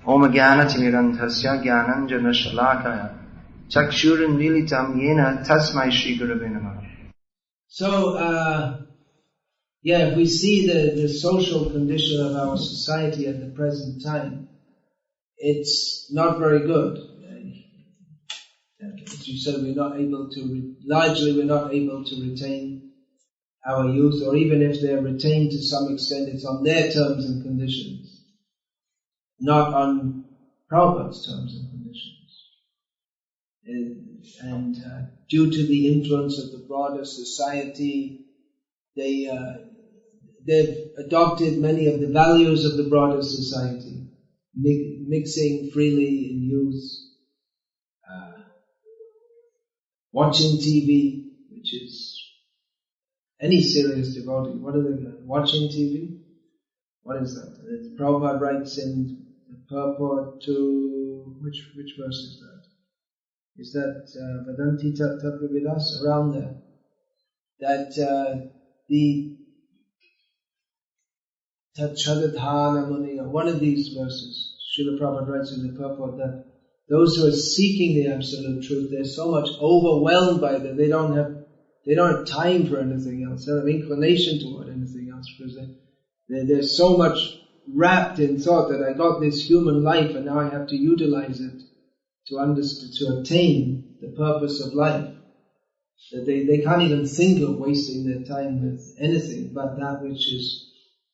Om Jnana-timirandhasya Jnananjana-shalakaya Chakshuranmilitam Yena Tasmai Shri Gurave Namah. So, if we see the social condition of our society at the present time, it's not very good. As you said, we're not able to retain our youth, or even if they're retained to some extent, it's on their terms and conditions, not on Prabhupada's terms and conditions. And due to the influence of the broader society, they've adopted many of the values of the broader society, mixing freely in youth, watching TV, which is any serious devotee. What are they doing? Watching TV? What is that? Prabhupada writes in the purport to, which verse is that? Is that Vadanti Tattva around there? That the Tatchadadhana Muni, one of these verses, Srila Prabhupada writes in the purport that those who are seeking the absolute truth, they're so much overwhelmed by that they don't have time for anything else. They don't have inclination toward anything else because they're so much wrapped in thought that I got this human life and now I have to utilize it to attain the purpose of life. That they can't even think of wasting their time with anything but that which is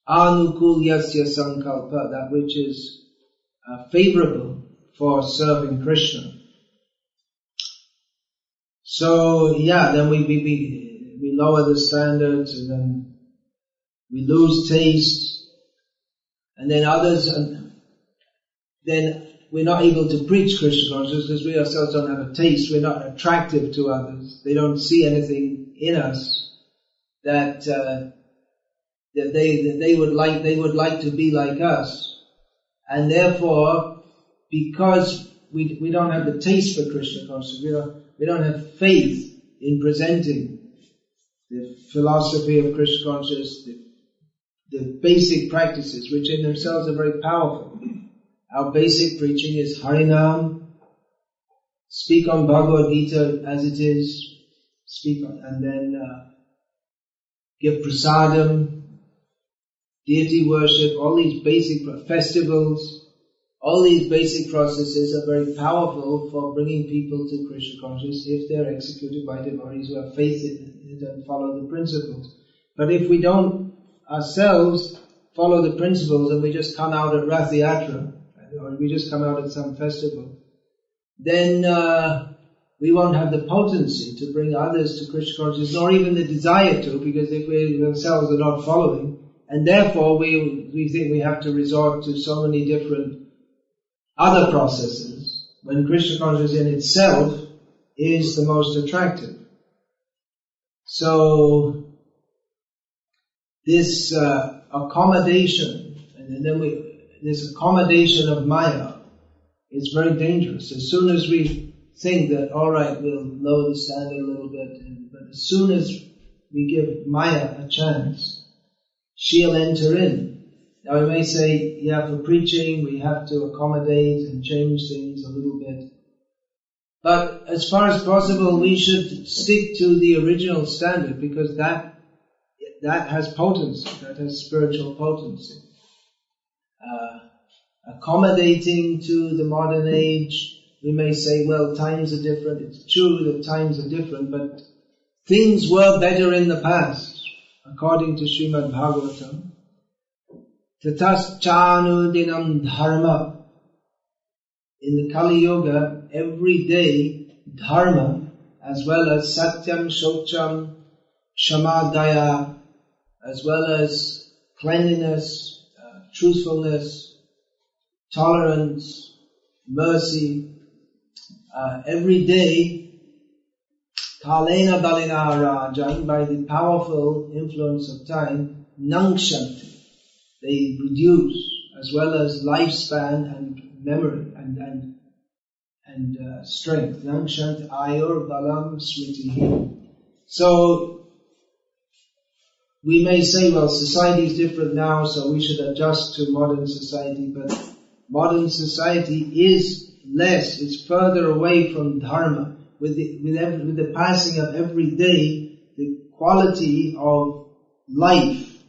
anukulyasya sankalpa, that which is favorable for serving Krishna. So then we lower the standards, and then we lose taste, and then others, and then we're not able to preach Krishna consciousness because we ourselves don't have a taste. We're not attractive to others. They don't see anything in us that they would like to be like us, and therefore, because we don't have the taste for Krishna consciousness, we don't have faith in presenting the philosophy of Krishna consciousness, the basic practices, which in themselves are very powerful. Our basic preaching is Harinam, speak on Bhagavad Gita as it is, and then give prasadam, deity worship, all these basic festivals. All these basic processes are very powerful for bringing people to Krishna consciousness if they're executed by devotees who have faith in it and follow the principles. But if we don't ourselves follow the principles and we just come out at Rath Yatra, or we just come out at some festival, then we won't have the potency to bring others to Krishna consciousness, nor even the desire to, because if we ourselves are not following, and therefore we think we have to resort to so many different other processes, when Krishna consciousness in itself is the most attractive. So this accommodation, and then this accommodation of Maya is very dangerous. As soon as we think that, all right, we'll lower the standard a little bit, but as soon as we give Maya a chance, she'll enter in. Now we may say, for preaching we have to accommodate and change things a little bit. But as far as possible we should stick to the original standard, because that has potency, that has spiritual potency. Accommodating to the modern age, we may say, well, times are different. It's true that times are different, but things were better in the past, according to Srimad Bhagavatam. Tatas chanu dinam dharma. In the Kali Yuga, every day, dharma, as well as satyam, shocham, shamadaya, as well as cleanliness, truthfulness, tolerance, mercy, every day, kalena balina rajan, by the powerful influence of time, nangshanti. They reduce, as well as lifespan and memory and strength. Nankshant ayur balam smriti. So we may say, well, society is different now, so we should adjust to modern society. But modern society is less, it's further away from dharma. With the passing of every day, the quality of life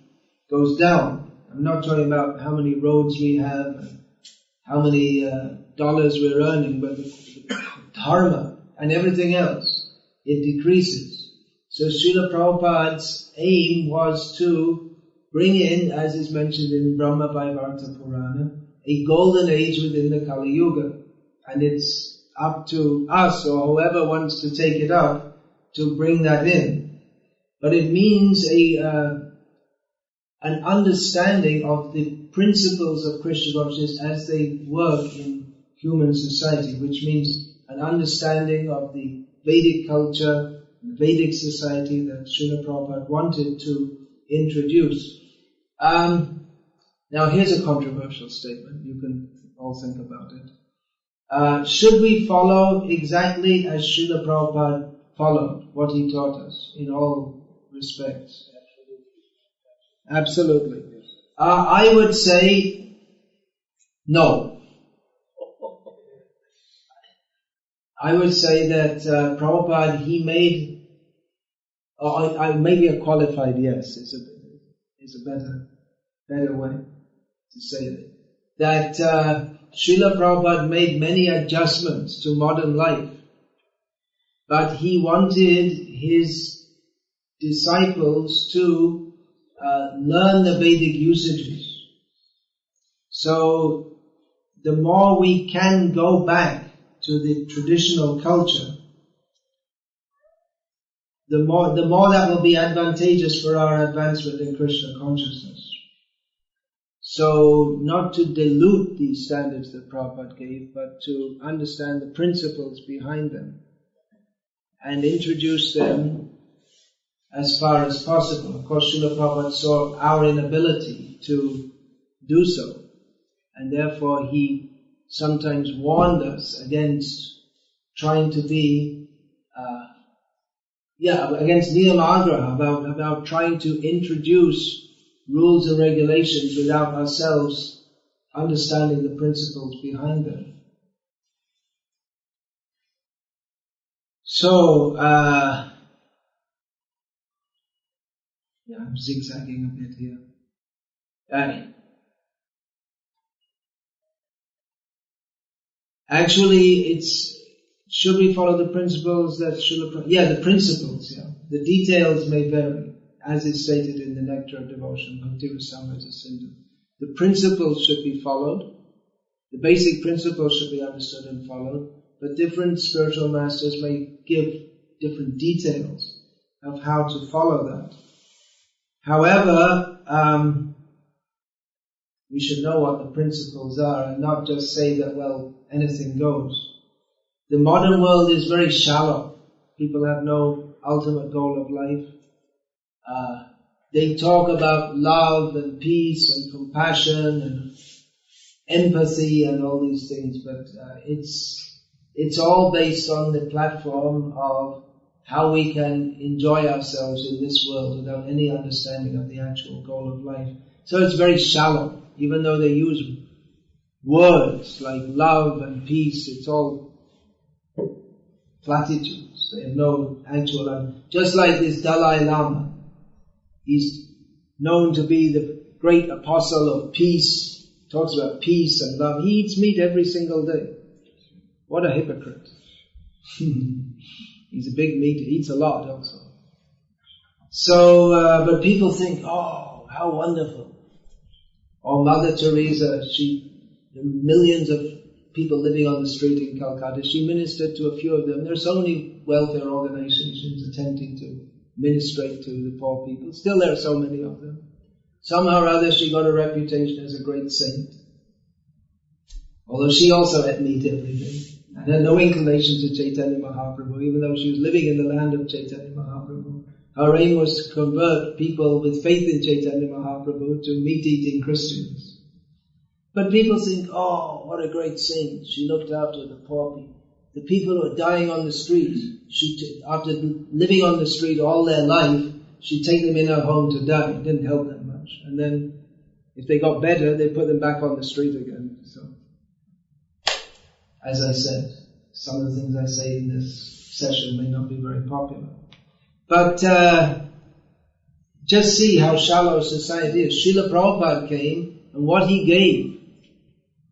goes down. I'm not talking about how many roads we have, and how many dollars we're earning, but the dharma and everything else, it decreases. So Srila Prabhupada's aim was to bring in, as is mentioned in Brahma Vaivarta Purana, a golden age within the Kali Yuga. And it's up to us, or whoever wants to take it up, to bring that in. But it means an understanding of the principles of Krishna consciousness as they work in human society, which means an understanding of the Vedic culture, the Vedic society that Srila Prabhupada wanted to introduce. Now here's a controversial statement. You can all think about it. Should we follow exactly as Srila Prabhupada followed what he taught us in all respects? Absolutely. I would say no. I would say that Prabhupada, he made, maybe a qualified yes is a better way to say it. That Srila Prabhupada made many adjustments to modern life, but he wanted his disciples to learn the Vedic usages. So the more we can go back to the traditional culture, the more that will be advantageous for our advancement in Krishna consciousness. So not to dilute these standards that Prabhupada gave, but to understand the principles behind them and introduce them as far as possible. Of course, Srila Prabhupada saw our inability to do so, and therefore he sometimes warned us against trying to be, against niyamagraha, about trying to introduce rules and regulations without ourselves understanding the principles behind them. So, I'm zigzagging a bit here. Actually, should we follow the principles that the principles, The details may vary, as is stated in the Nectar of Devotion, Bhakti Rasamrita Sindhu. The principles should be followed. The basic principles should be understood and followed, but different spiritual masters may give different details of how to follow that. However, we should know what the principles are and not just say that, anything goes. The modern world is very shallow. People have no ultimate goal of life. They talk about love and peace and compassion and empathy and all these things, but it's all based on the platform of how we can enjoy ourselves in this world without any understanding of the actual goal of life. So it's very shallow. Even though they use words like love and peace, it's all platitudes. They have no actual... Just like this Dalai Lama. He's known to be the great apostle of peace, talks about peace and love. He eats meat every single day. What a hypocrite. He's a big meat, he eats a lot also. So, but people think, oh, how wonderful. Or Mother Teresa, millions of people living on the street in Calcutta, she ministered to a few of them. There are so many welfare organizations attempting to ministrate to the poor people. Still there are so many of them. Somehow or other she got a reputation as a great saint. Although she also had meat every day. And had no inclination to Chaitanya Mahaprabhu, even though she was living in the land of Chaitanya Mahaprabhu. Her aim was to convert people with faith in Chaitanya Mahaprabhu to meat-eating Christians. But people think, oh, what a great saint. She looked after the poor people. The people who are dying on the street, after living on the street all their life, she'd take them in her home to die. It didn't help them much. And then, if they got better, they put them back on the street again. So as I said, some of the things I say in this session may not be very popular. But just see how shallow society is. Srila Prabhupada came, and what he gave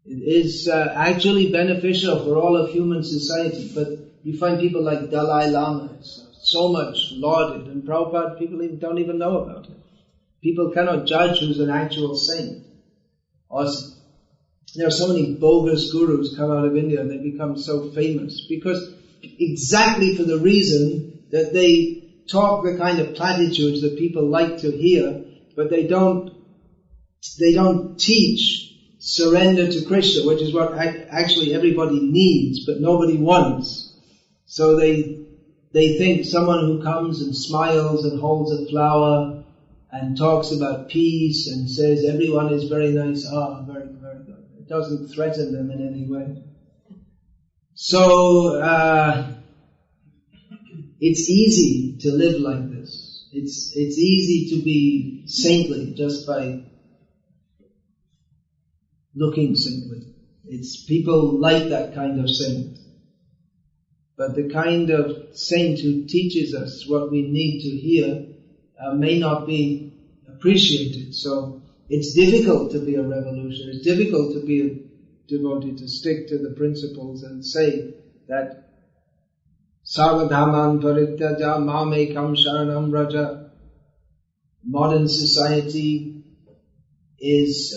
is actually beneficial for all of human society. But you find people like Dalai Lama, so much lauded, and Prabhupada, people don't even know about it. People cannot judge who's an actual saint. Or there are so many bogus gurus come out of India and they become so famous because exactly for the reason that they talk the kind of platitudes that people like to hear, but they don't teach surrender to Krishna, which is what actually everybody needs, but nobody wants. So they think someone who comes and smiles and holds a flower and talks about peace and says everyone is very nice, very, very good. It doesn't threaten them in any way. So, it's easy to live like this. It's easy to be saintly just by looking saintly. People like that kind of saint. But the kind of saint who teaches us what we need to hear may not be appreciated. So it's difficult to be a revolutionary. It's difficult to be a devotee, to stick to the principles and say that Sarvadhaman parityaja mamekam sharanam raja. Modern society is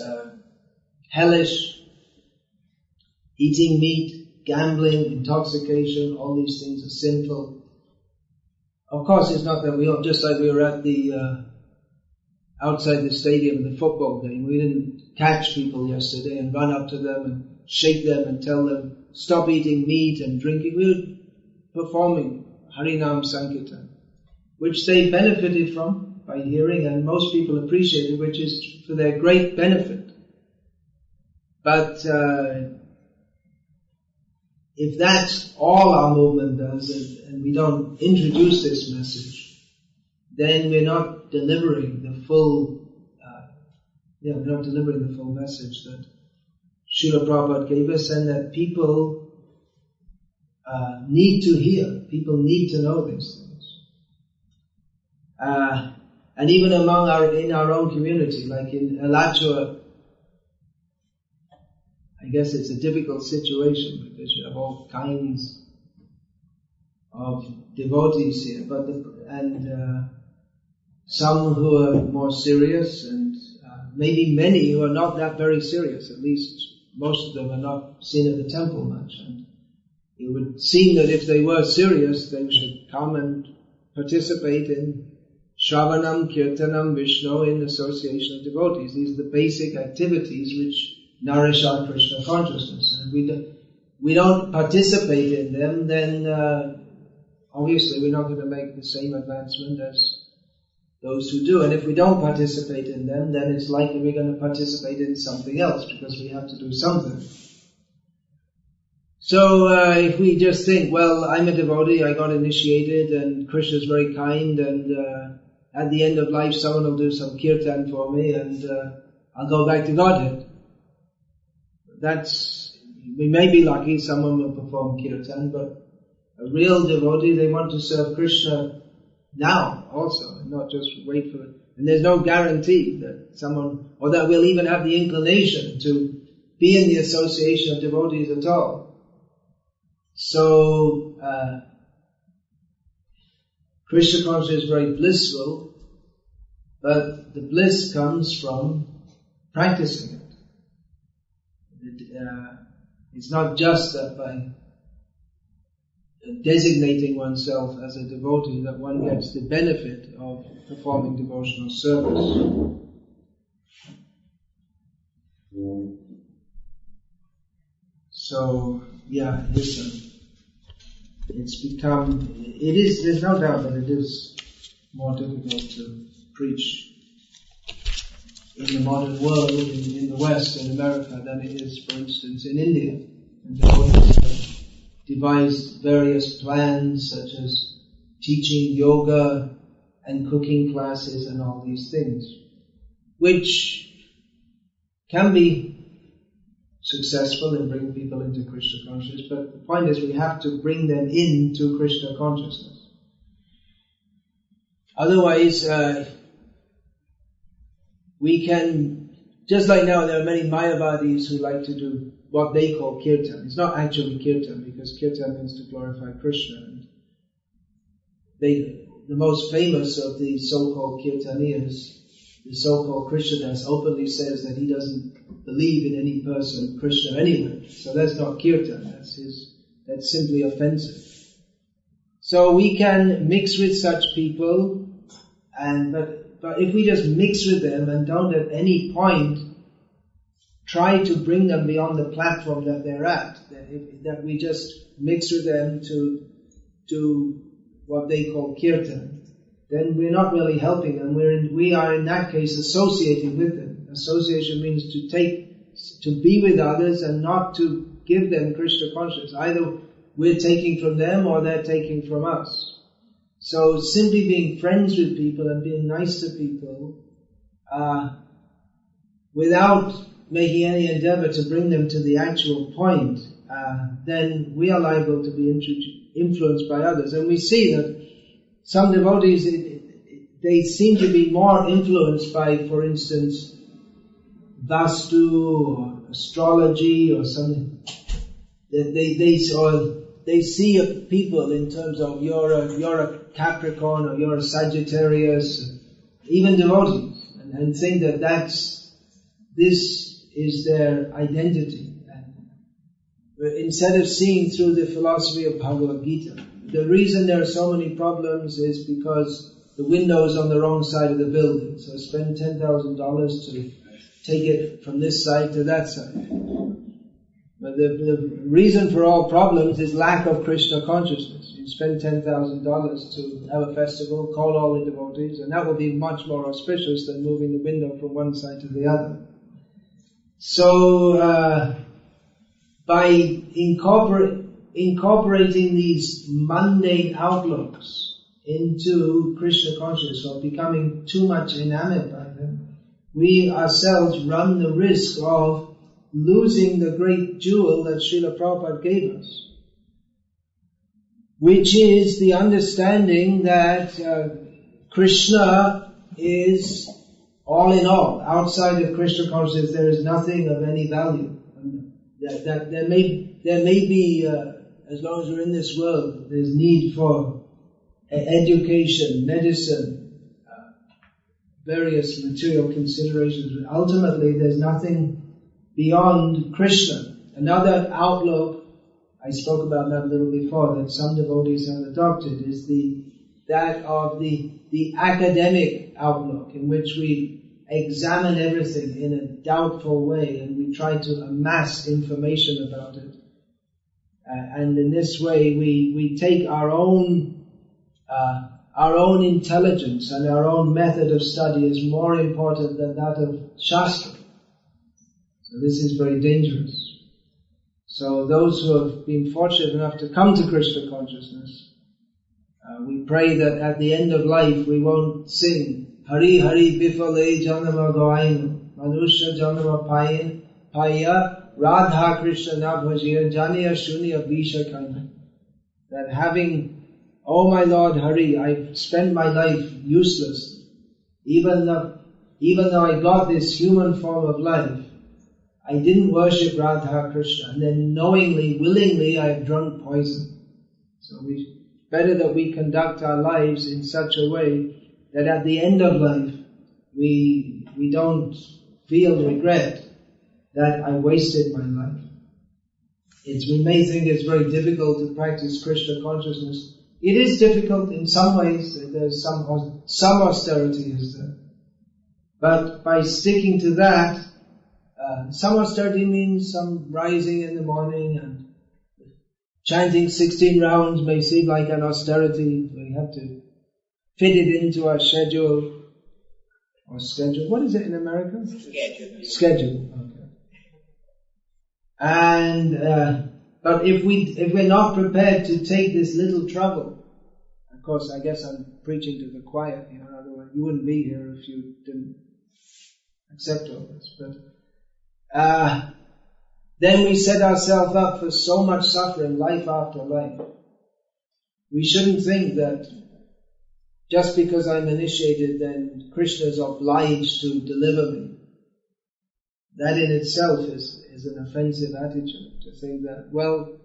hellish. Eating meat, gambling, intoxication, all these things are sinful. Of course, it's not that we all, just like we were at the outside the stadium, the football game, we didn't catch people yesterday and run up to them and shake them and tell them, stop eating meat and drinking. We were performing Harinam Sankirtan, which they benefited from by hearing, and most people appreciated, which is for their great benefit. But if that's all our movement does, and we don't introduce this message, then we're not delivering the full, we're not delivering the full message that Srila Prabhupada gave us, and that people need to hear. People need to know these things. And even in our own community, like in Alachua, I guess it's a difficult situation because you have all kinds of devotees here, and some who are more serious, and maybe many who are not that very serious. At least most of them are not seen at the temple much. And it would seem that if they were serious, they should come and participate in Shravanam, Kirtanam, Vishnu, in association of devotees. These are the basic activities which nourish our Krishna consciousness. And if we don't participate in them, then obviously we're not going to make the same advancement as those who do. And if we don't participate in them, then it's likely we're going to participate in something else, because we have to do something. So if we just think, well, I'm a devotee, I got initiated, and Krishna's very kind, and at the end of life someone will do some kirtan for me, and I'll go back to Godhead. We may be lucky, someone will perform kirtan, but a real devotee, they want to serve Krishna now also, and not just wait for it. And there's no guarantee that someone, or that we'll even have the inclination to be in the association of devotees at all. So, Krishna consciousness is very blissful, but the bliss comes from practicing it. It's not just that by designating oneself as a devotee that one gets the benefit of performing devotional service. So, there's no doubt that it is more difficult to preach in the modern world, in the West, in America, than it is, for instance, in India. And devotees have devised various plans, such as teaching yoga and cooking classes and all these things, which can be successful in bringing people into Krishna consciousness, but the point is we have to bring them into Krishna consciousness. Otherwise, we can, just like now there are many Mayavadis who like to do what they call kirtan. It's not actually kirtan, because kirtan means to glorify Krishna. And the most famous of the so-called kirtaniyas, the so-called Krishnadas, openly says that he doesn't believe in any person, Krishna anyway. So that's not kirtan, that's simply offensive. So we can mix with such people, but if we just mix with them and don't at any point try to bring them beyond the platform that they're at, that we just mix with them to what they call kirtan, then we're not really helping them. We are in that case associating with them. Association means to be with others and not to give them Krishna consciousness. Either we're taking from them or they're taking from us. So simply being friends with people and being nice to people, without making any endeavor to bring them to the actual point, then we are liable to be influenced by others. And we see that some devotees, they seem to be more influenced by, for instance, Vastu or astrology or something. They see people in terms of you're a Capricorn or you're a Sagittarius, even devotees, and think that this is their identity. Instead of seeing through the philosophy of Bhagavad Gita, the reason there are so many problems is because the window is on the wrong side of the building. So spend $10,000 to take it from this side to that side. But the reason for all problems is lack of Krishna consciousness. You spend $10,000 to have a festival, call all the devotees, and that will be much more auspicious than moving the window from one side to the other. So, by incorporating these mundane outlooks into Krishna consciousness, or becoming too much enamored by them, we ourselves run the risk of losing the great jewel that Srila Prabhupada gave us, which is the understanding that Krishna is all in all. Outside of Krishna consciousness, there is nothing of any value. That there may be, as long as we're in this world, there's need for education, medicine, various material considerations. But ultimately, there's nothing beyond Krishna. Another outlook, I spoke about that a little before, that some devotees have adopted, is that of the academic outlook, in which we examine everything in a doubtful way and we try to amass information about it. And in this way we take our own intelligence and our own method of study as more important than that of Shastra. So this is very dangerous. So those who have been fortunate enough to come to Krishna consciousness, we pray that at the end of life we won't sing Hari Hari Bifale Janama Gainu Manusha Janama Paya Radha Krishna Nabhajya Janiya Shunya Visha Kaina. That having, oh my Lord Hari, I've spent my life useless. Even though I got this human form of life, I didn't worship Radha Krishna, and then knowingly, willingly, I've drunk poison. So better that we conduct our lives in such a way that at the end of life, we don't feel regret that I wasted my life. We may think it's very difficult to practice Krishna consciousness. It is difficult in some ways. There's some austerity is there. But by sticking to that, some austerity means some rising in the morning and chanting 16 rounds may seem like an austerity. We have to fit it into our schedule. Or schedule. What is it in America? Schedule. Okay. And but if we're not prepared to take this little trouble, of course, I guess I'm preaching to the choir. Otherwise you wouldn't be here if you didn't accept all this. But then we set ourselves up for so much suffering, life after life. We shouldn't think that just because I'm initiated, then Krishna is obliged to deliver me. That in itself is an offensive attitude, to think that, well,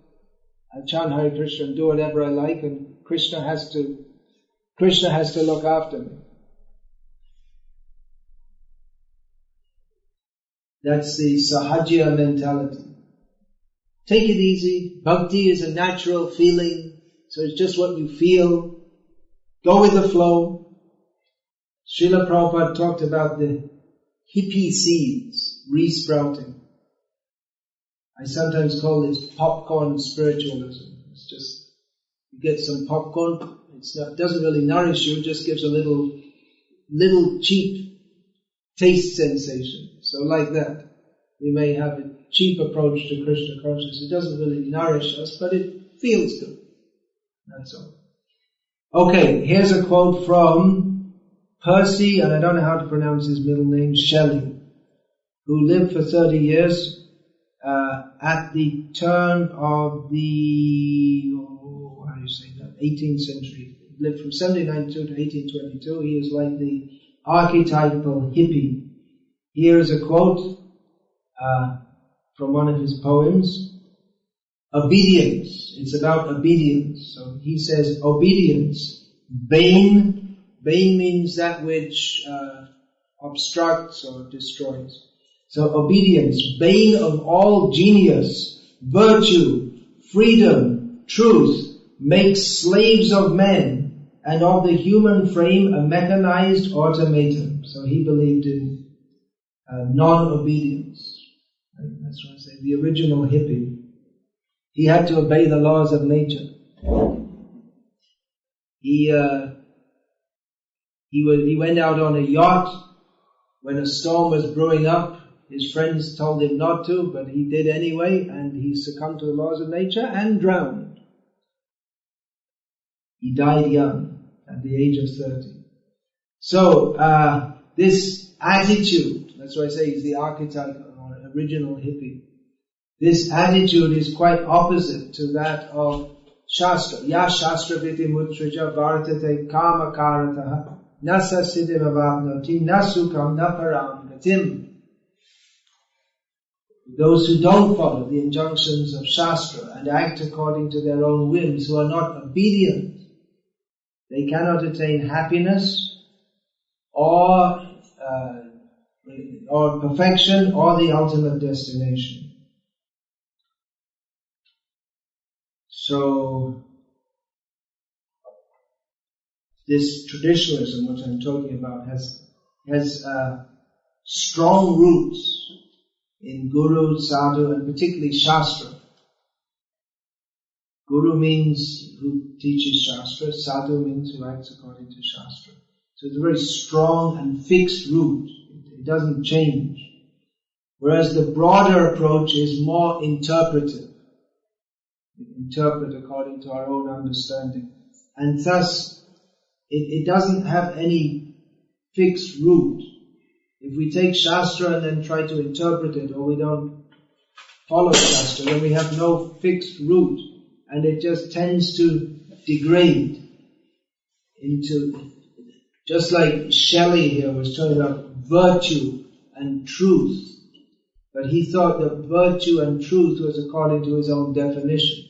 I chant Hare Krishna and do whatever I like, and Krishna has to look after me. That's the Sahajya mentality. Take it easy. Bhakti is a natural feeling, so it's just what you feel. Go with the flow. Srila Prabhupada talked about the hippie seeds re-sprouting. I sometimes call this popcorn spiritualism. It's just, you get some popcorn, it doesn't really nourish you, it just gives a little cheap taste sensation. So like that, we may have a cheap approach to Krishna consciousness. It doesn't really nourish us, but it feels good. That's all. Okay, here's a quote from Percy, and I don't know how to pronounce his middle name, Shelley, who lived for 30 years at the turn of the, 18th century. He lived from 1792 to 1822. He is like the archetypal hippie. Here is a quote from one of his poems. Obedience. It's about obedience. So he says, obedience. Bane. Bane means that which obstructs or destroys. So obedience. Bane of all genius, virtue, freedom, truth, makes slaves of men, and of the human frame a mechanized automaton. So he believed in non-obedience. Right? That's what I say. The original hippie. He had to obey the laws of nature. He went out on a yacht when a storm was brewing up. His friends told him not to, but he did anyway, and he succumbed to the laws of nature and drowned. He died young, at the age of 30. So, this attitude, that's why I say he's the archetype or original hippie. This attitude is quite opposite to that of Shastra. Ya Shastra viti mutraja vartate kama karataha nasa siddhim avapnoti nasukam naparam gatim. Those who don't follow the injunctions of Shastra and act according to their own whims, who are not obedient, they cannot attain happiness or perfection or the ultimate destination. So, this traditionalism, which I'm talking about, has strong roots in Guru, Sadhu, and particularly Shastra. Guru means who teaches Shastra, Sadhu means who acts according to Shastra. So it's a very strong and fixed root. It doesn't change. Whereas the broader approach is more interpretive. We interpret according to our own understanding. And thus, it doesn't have any fixed root. If we take Shastra and then try to interpret it, or we don't follow Shastra, then we have no fixed root, and it just tends to degrade into, just like Shelley here was talking about virtue and truth, but he thought that virtue and truth was according to his own definition.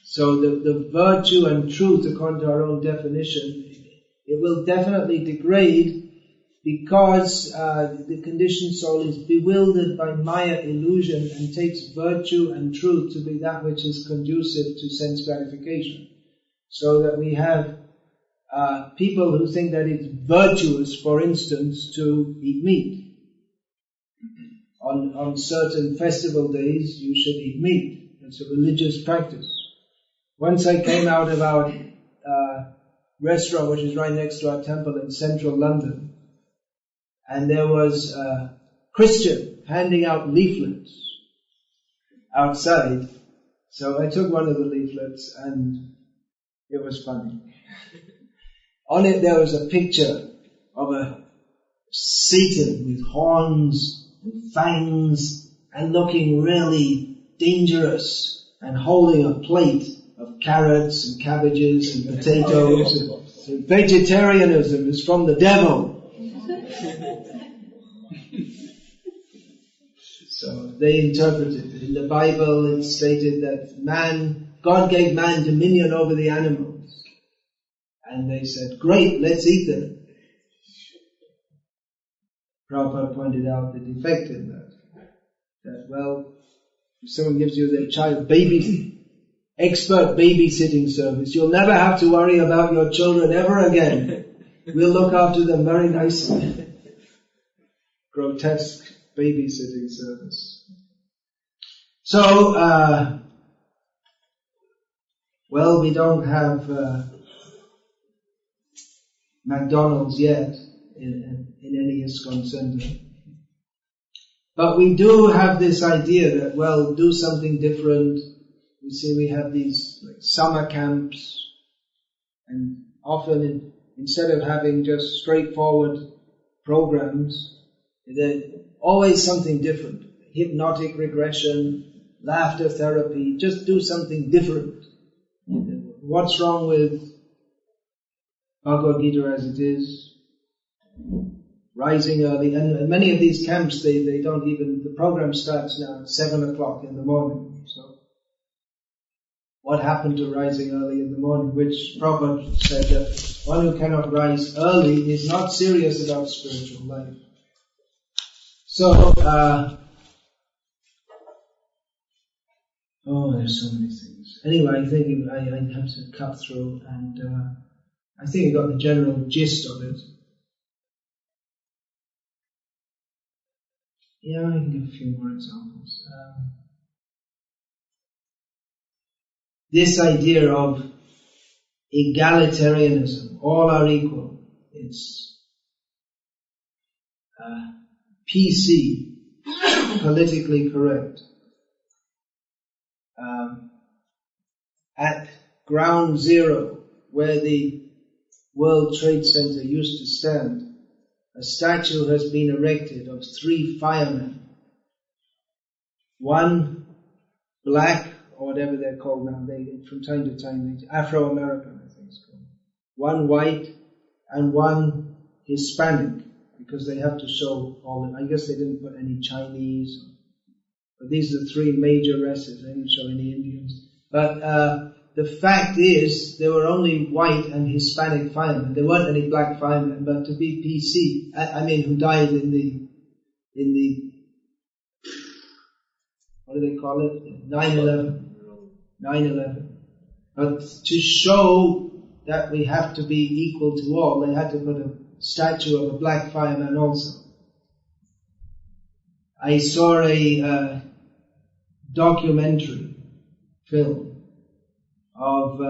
So the virtue and truth, according to our own definition, it will definitely degrade, because the conditioned soul is bewildered by Maya illusion and takes virtue and truth to be that which is conducive to sense gratification. So that we have people who think that it's virtuous, for instance, to eat meat. On certain festival days, you should eat meat. It's a religious practice. Once I came out of our restaurant, which is right next to our temple in central London, and there was a Christian handing out leaflets outside. So I took one of the leaflets, and it was funny. On it there was a picture of a Satan with horns and fangs and looking really dangerous and holding a plate of carrots and cabbages and potatoes. And vegetarianism is from the devil. So they interpreted it. In the Bible it's stated that God gave man dominion over the animals. And they said, great, let's eat them. Prabhupada pointed out the defect in that. That, well, if someone gives you their child expert babysitting service, you'll never have to worry about your children ever again. We'll look after them very nicely. Grotesque babysitting service. So, well, we don't have McDonald's yet in any ISKCON center. But we do have this idea that, well, do something different. We see we have these like summer camps, and often instead of having just straightforward programs, there's always something different. Hypnotic regression, laughter therapy, just do something different. What's wrong with Bhagavad Gita as it is? Rising early, and many of these camps, they don't even, the program starts now at 7 o'clock in the morning. So, what happened to rising early in the morning? Which Prabhupada said that one who cannot rise early is not serious about spiritual life. So, there's so many things. Anyway, I think I have to cut through, and I think you got the general gist of it. Yeah, I can give a few more examples. This idea of egalitarianism, all are equal. It's PC, politically correct. At ground zero, where the World Trade Center used to stand, a statue has been erected of 3 firemen. One black, or whatever they're called now, from time to time, Afro-American, I think it's called. One white, and one Hispanic, because they have to show I guess they didn't put any Chinese, but these are the 3 major races, they didn't show any Indians. But the fact is, there were only white and Hispanic firemen. There weren't any black firemen, but to be PC, who died in the, what do they call it? 9/11. But to show that we have to be equal to all, they had to put a statue of a black fireman also. I saw a documentary film of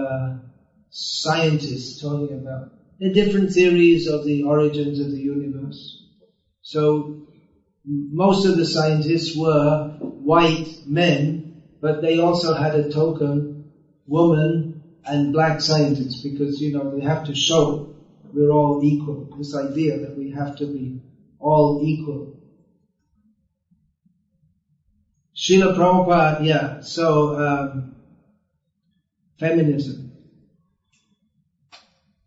scientists talking about the different theories of the origins of the universe. So most of the scientists were white men, but they also had a token woman and black scientists, because they have to show that we're all equal. This idea that we have to be all equal. Srila Prabhupada, feminism.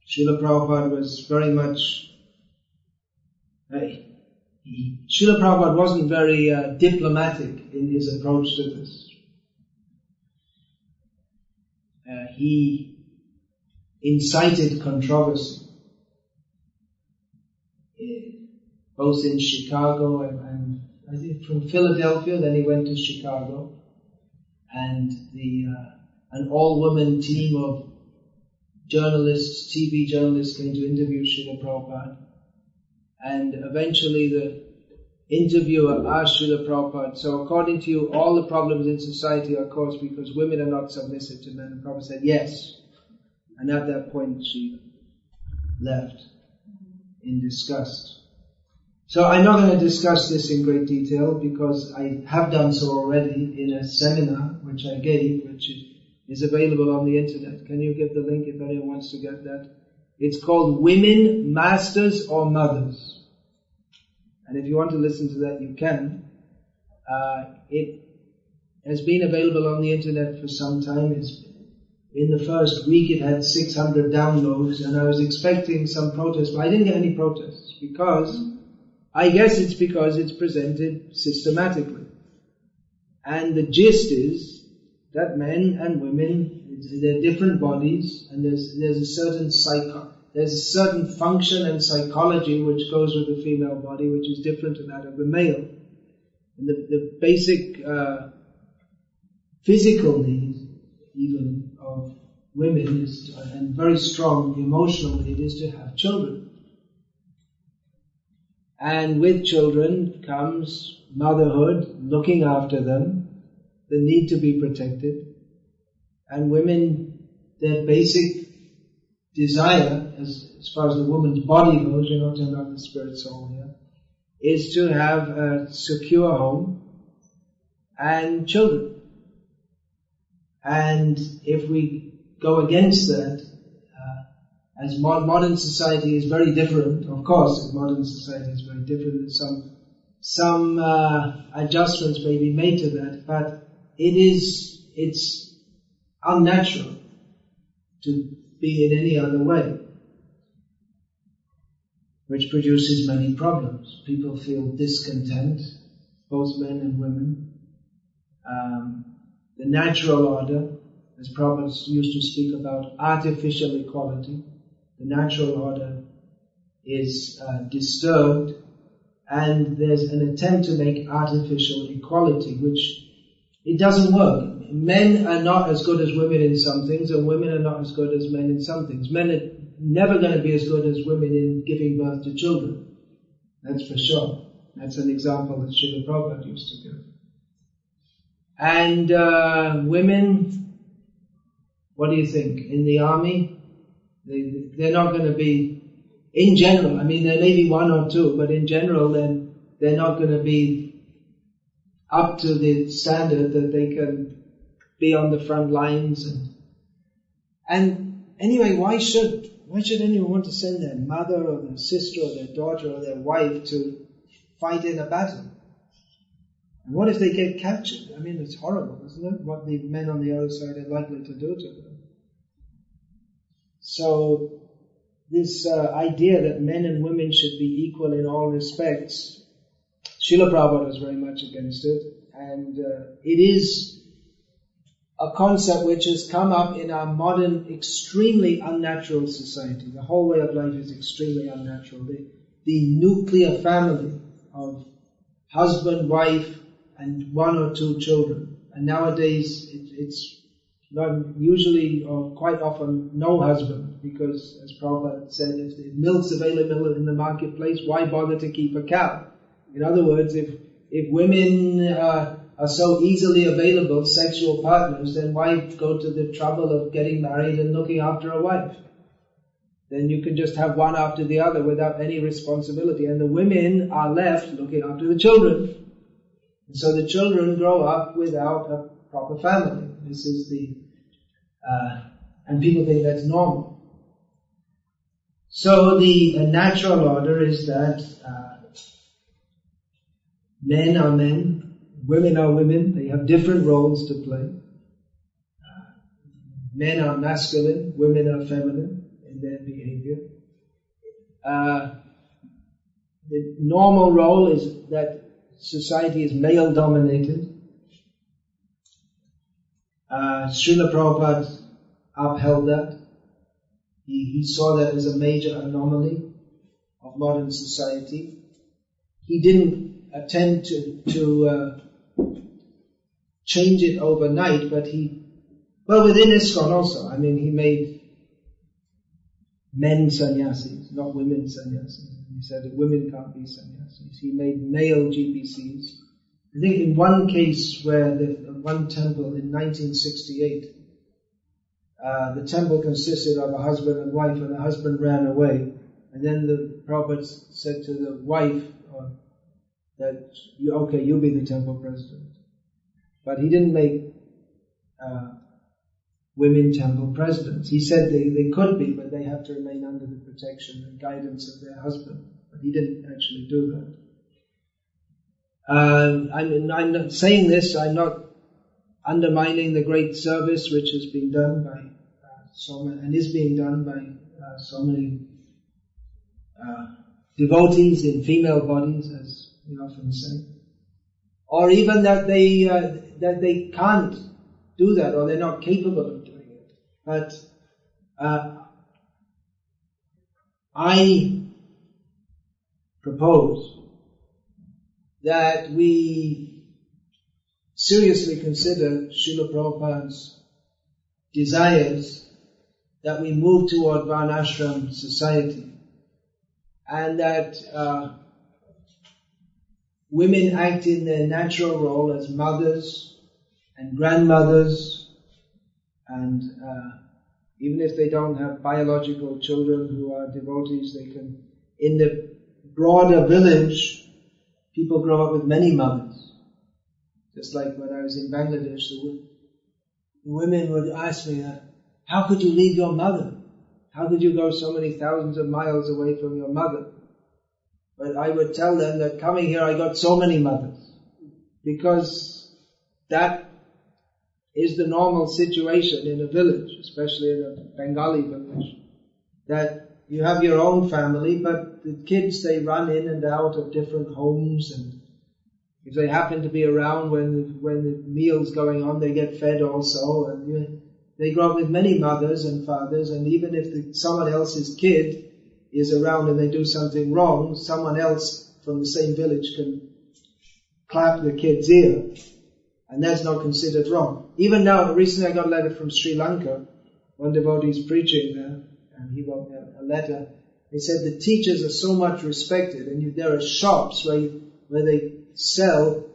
Srila Prabhupada was very much, Srila Prabhupada wasn't very diplomatic in his approach to this. He incited controversy, both in Chicago and I think from Philadelphia, then he went to Chicago, and an all-woman team of journalists, TV journalists, came to interview Srila Prabhupada. And eventually the interviewer asked Srila Prabhupada, so according to you, all the problems in society are caused because women are not submissive to men? And Prabhupada said, yes. And at that point she left in disgust. So I'm not going to discuss this in great detail, because I have done so already in a seminar which I gave, which is available on the internet. Can you give the link if anyone wants to get that? It's called Women, Masters or Mothers. And if you want to listen to that, you can. It has been available on the internet for some time. In the first week it had 600 downloads, and I was expecting some protests, but I didn't get any protests because I guess it's because it's presented systematically. And the gist is that men and women, they're different bodies, and there's a certain function and psychology which goes with the female body, which is different to that of the male. And the basic physical need, even of women, and very strong emotional need, is to have children. And with children comes motherhood, looking after them, the need to be protected. And women, their basic desire, as far as the woman's body goes, you're not talking about the spirit soul here, is to have a secure home and children. And if we go against that, as modern society is very different, of course, modern society is very different, some adjustments may be made to that, but it's unnatural to be in any other way, which produces many problems. People feel discontent, both men and women. The natural order, as Prabhupada used to speak about artificial equality, the natural order is disturbed, and there's an attempt to make artificial equality, which it doesn't work. Men are not as good as women in some things, and women are not as good as men in some things. Men are never going to be as good as women in giving birth to children. That's for sure. That's an example that Srila Prabhupada used to give. And women, what do you think? In the army, they're not going to be, in general, I mean there may be one or two, but in general then they're not going to be up to the standard that they can be on the front lines. And anyway, why should anyone want to send their mother or their sister or their daughter or their wife to fight in a battle? And what if they get captured? I mean, it's horrible, isn't it? What the men on the other side are likely to do to them. So, this idea that men and women should be equal in all respects, Srila Prabhupada was very much against it, and it is a concept which has come up in our modern, extremely unnatural society. The whole way of life is extremely unnatural. The nuclear family of husband, wife, and one or two children. And nowadays, it's not usually or quite often no husband, because as Prabhupada said, if the milk's available in the marketplace, why bother to keep a cow? In other words, if women are so easily available sexual partners, then why go to the trouble of getting married and looking after a wife? Then you can just have one after the other without any responsibility, and the women are left looking after the children. And so the children grow up without a proper family. This is and people think that's normal. So the natural order is that men are men, women are women, they have different roles to play. Men are masculine, women are feminine in their behavior. The normal role is that society is male dominated. Srila Prabhupada upheld that. He saw that as a major anomaly of modern society. He didn't attempt to change it overnight, but within ISKCON also, I mean, he made men sannyasis, not women sannyasis. He said that women can't be sannyasis. He made male GBCs. I think in one case where one temple in 1968, the temple consisted of a husband and wife, and the husband ran away. And then the Prabhupada said to the wife that, you'll be the temple president. But he didn't make women temple presidents. He said they could be, but they have to remain under the protection and guidance of their husband. But he didn't actually do I'm not saying this, I'm not undermining the great service which has been done by Swami, and is being done by so many devotees in female bodies, as we often say, or even that they can't do that, or they're not capable of doing it. But I propose that we seriously consider Srila Prabhupada's desires that we move toward Varnashram society, and that women act in their natural role as mothers and grandmothers, and even if they don't have biological children who are devotees, they can, in the broader village, people grow up with many mothers. Just like when I was in Bangladesh, the women would ask me, how could you leave your mother? How could you go so many thousands of miles away from your mother? But I would tell them that coming here I got so many mothers, because that is the normal situation in a village, especially in a Bengali village, that you have your own family, but the kids, they run in and out of different homes, and if they happen to be around when the meal's going on, they get fed also, and they grow up with many mothers and fathers, and even if someone else's kid is around and they do something wrong, someone else from the same village can clap the kid's ear, and that's not considered wrong. Even now, recently I got a letter from Sri Lanka, one devotee is preaching there, and he wrote me a letter. He said the teachers are so much respected, and there are shops where they sell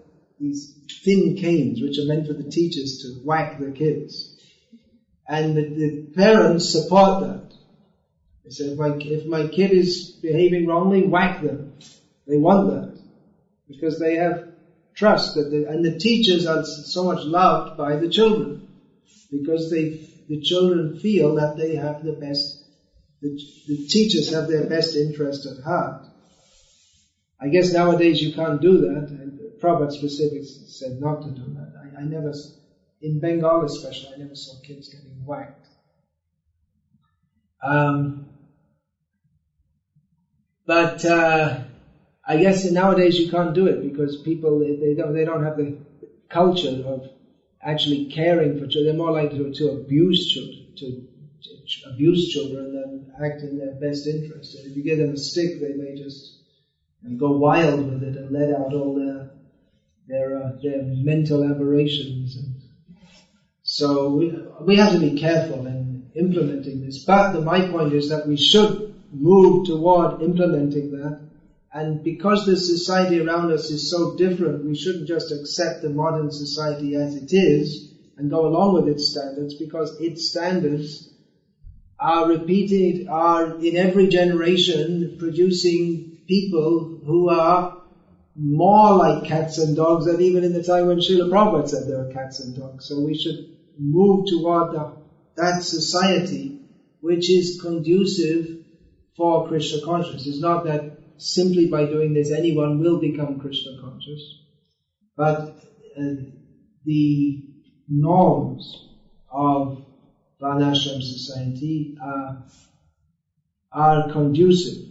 these thin canes which are meant for the teachers to whack the kids. And the parents support that. They say, if my kid is behaving wrongly, whack them. They want that, because they have trust and the teachers are so much loved by the children, because the children feel that they have the best, the teachers have their best interest at heart. I guess nowadays you can't do that, and Prabhupada specifically said not to do that. I never, in Bengal especially, I never saw kids getting whacked. But I guess nowadays you can't do it, because people, they don't have the culture of actually caring for children. They're more likely to abuse children than act in their best interest. And if you give them a stick, they may just go wild with it and let out all their mental aberrations. And so we have to be careful in implementing this. But my point is that we should move toward implementing that. And because the society around us is so different, we shouldn't just accept the modern society as it is and go along with its standards, because its standards are repeated, are in every generation producing people who are more like cats and dogs than even in the time when Srila Prabhupada said there were cats and dogs. So we should move toward that society which is conducive for Krishna consciousness. It's not that simply by doing this anyone will become Krishna conscious, but the norms of Varnashram society are conducive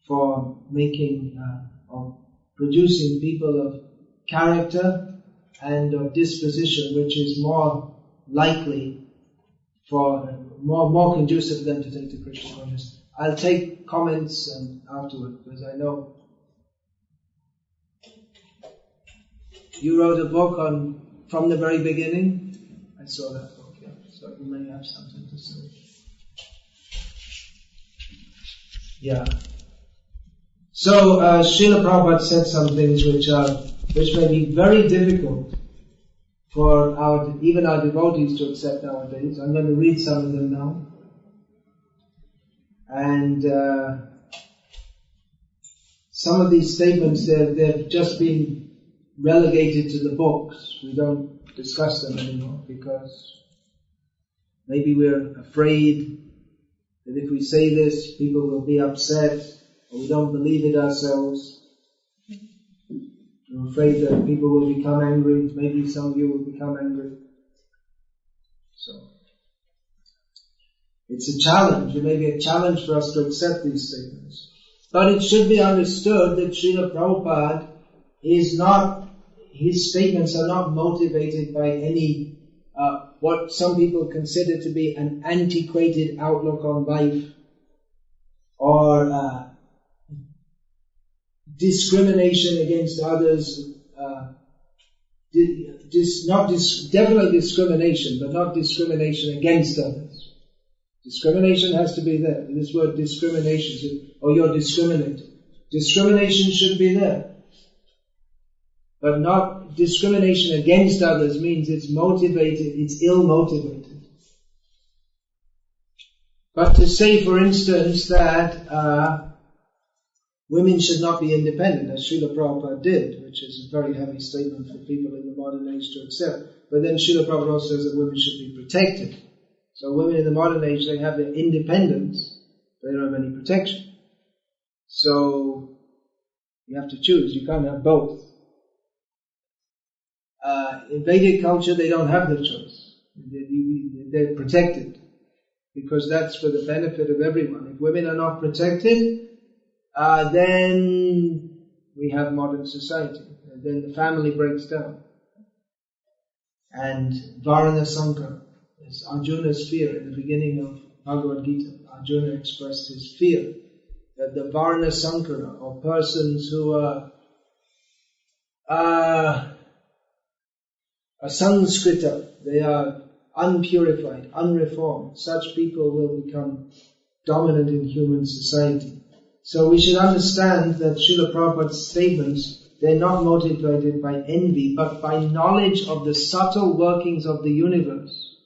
for making or producing people of character and of disposition which is more likely for more conducive for them to take to Krishna consciousness. I'll take comments afterward, because I know you wrote a book on From the Very Beginning. I saw that book, yeah. So you may have something to say. Yeah. So Srila Prabhupada said some things which may be very difficult for even our devotees to accept nowadays. I'm going to read some of them now. And some of these statements, they've just been relegated to the books. We don't discuss them anymore, because maybe we're afraid that if we say this, people will be upset, or we don't believe it ourselves. You're afraid that people will become angry. Maybe some of you will become angry. So, it's a challenge. It may be a challenge for us to accept these statements. But it should be understood that Srila Prabhupada is not, his statements are not motivated by any, what some people consider to be an antiquated outlook on life, or discrimination against others, definitely discrimination, but not discrimination against others. Discrimination has to be there. This word discrimination, or you're discriminated. Discrimination should be there. But not discrimination against others means it's motivated, it's ill-motivated. But to say, for instance, that women should not be independent, as Srila Prabhupada did, which is a very heavy statement for people in the modern age to accept. But then Srila Prabhupada also says that women should be protected. So women in the modern age, they have their independence, but they don't have any protection. So you have to choose. You can't have both. In Vedic culture, they don't have the choice. They're protected, because that's for the benefit of everyone. If women are not protected, then we have modern society. Then the family breaks down. And Varana Sankara is Arjuna's fear. In the beginning of Bhagavad Gita, Arjuna expressed his fear that the Varana Sankara, or persons who are Sanskrita, they are unpurified, unreformed. Such people will become dominant in human society. So we should understand that Srila Prabhupada's statements, they're not motivated by envy, but by knowledge of the subtle workings of the universe.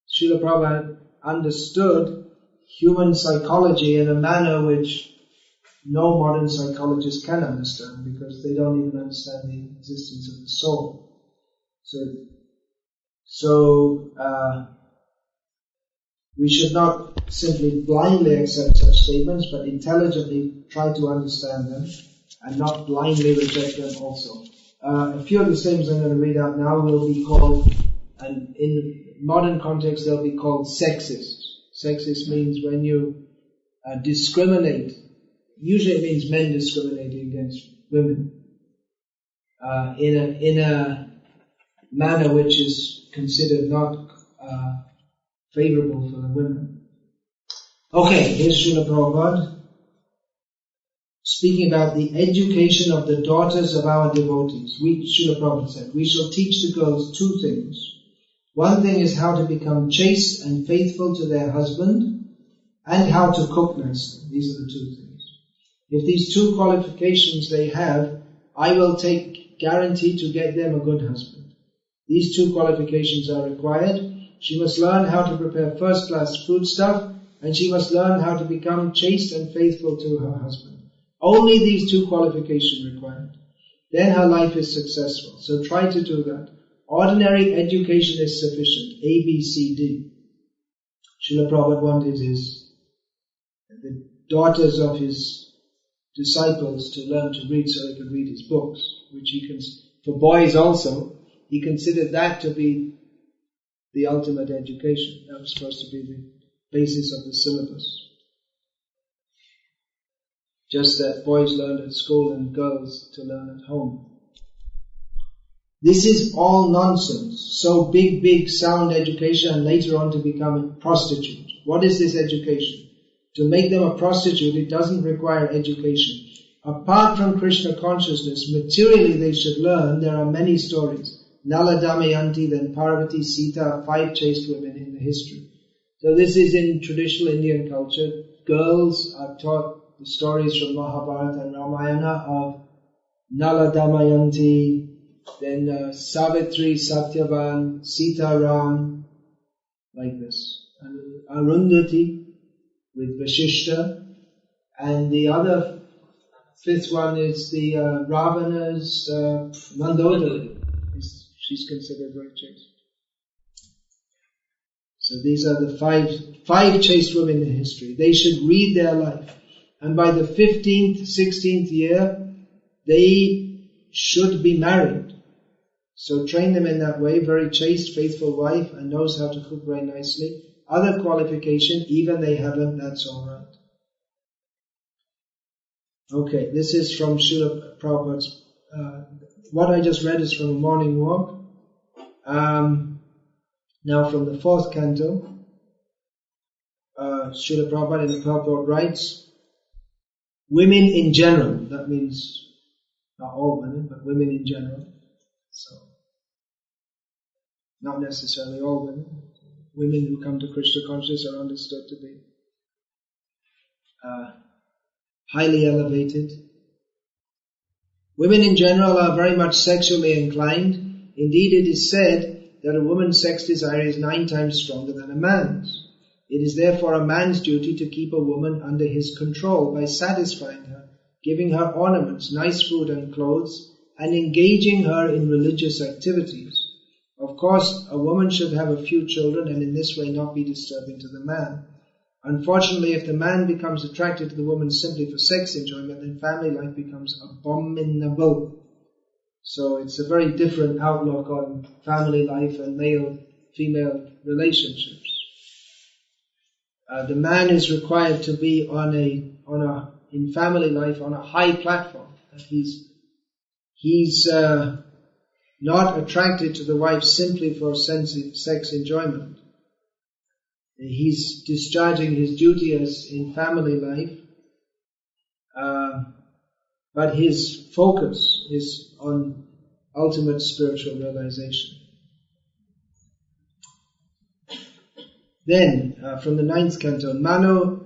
Srila Prabhupada understood human psychology in a manner which no modern psychologist can understand, because they don't even understand the existence of the soul. So we should not simply blindly accept such statements, but intelligently try to understand them and not blindly reject them also. A few of the statements I'm going to read out now will be called, and in modern context they'll be called sexist. Sexist means when you discriminate. Usually it means men discriminating against women in a manner which is considered not favorable for the women. Okay, here's Srila Prabhupada speaking about the education of the daughters of our devotees. Srila Prabhupada said, we shall teach the girls two things. One thing is how to become chaste and faithful to their husband, and how to cook nicely. These are the two things. If these two qualifications they have, I will take guarantee to get them a good husband. These two qualifications are required. She must learn how to prepare first-class foodstuff, and she must learn how to become chaste and faithful to her husband. Only these two qualifications required. Then her life is successful. So try to do that. Ordinary education is sufficient. A, B, C, D. Srila Prabhupada wanted the daughters of his disciples to learn to read so they could read his books, which he can, for boys also, he considered that to be the ultimate education. That was supposed to be the basis of the syllabus. Just that boys learned at school and girls to learn at home. This is all nonsense. So big sound education and later on to become a prostitute. What is this education? To make them a prostitute, it doesn't require education. Apart from Krishna consciousness, materially they should learn. There are many stories. Nala Damayanti, then Parvati, Sita, 5 chaste women in the history. So this is in traditional Indian culture. Girls are taught the stories from Mahabharata and Ramayana of Nala Damayanti, then Savitri, Satyavan, Sita Ram, like this. And Arundhati with Vashishta. And the other 5th one is the Ravana's Mandodari. She's considered very chaste. So these are the five chaste women in history. They should read their life. And by the 15th, 16th year, they should be married. So train them in that way, very chaste, faithful wife, and knows how to cook very nicely. Other qualification, even they haven't, that's alright. Okay, this is from Srila Prabhupada's, what I just read is from a morning walk. Now from the 4th canto, Srila Prabhupada in the purport writes, women in general, that means not all women, but women in general. So, not necessarily all women. Women who come to Krishna consciousness are understood to be highly elevated. Women in general are very much sexually inclined. Indeed, it is said that a woman's sex desire is 9 times stronger than a man's. It is therefore a man's duty to keep a woman under his control by satisfying her, giving her ornaments, nice food and clothes, and engaging her in religious activities. Of course, a woman should have a few children and in this way not be disturbing to the man. Unfortunately, if the man becomes attracted to the woman simply for sex enjoyment, then family life becomes abominable. So it's a very different outlook on family life and male-female relationships. The man is required to be in family life on a high platform. That he's not attracted to the wife simply for sex enjoyment. He's discharging his duty as in family life, but his focus is on ultimate spiritual realization. Then, from the 9th canto, Manu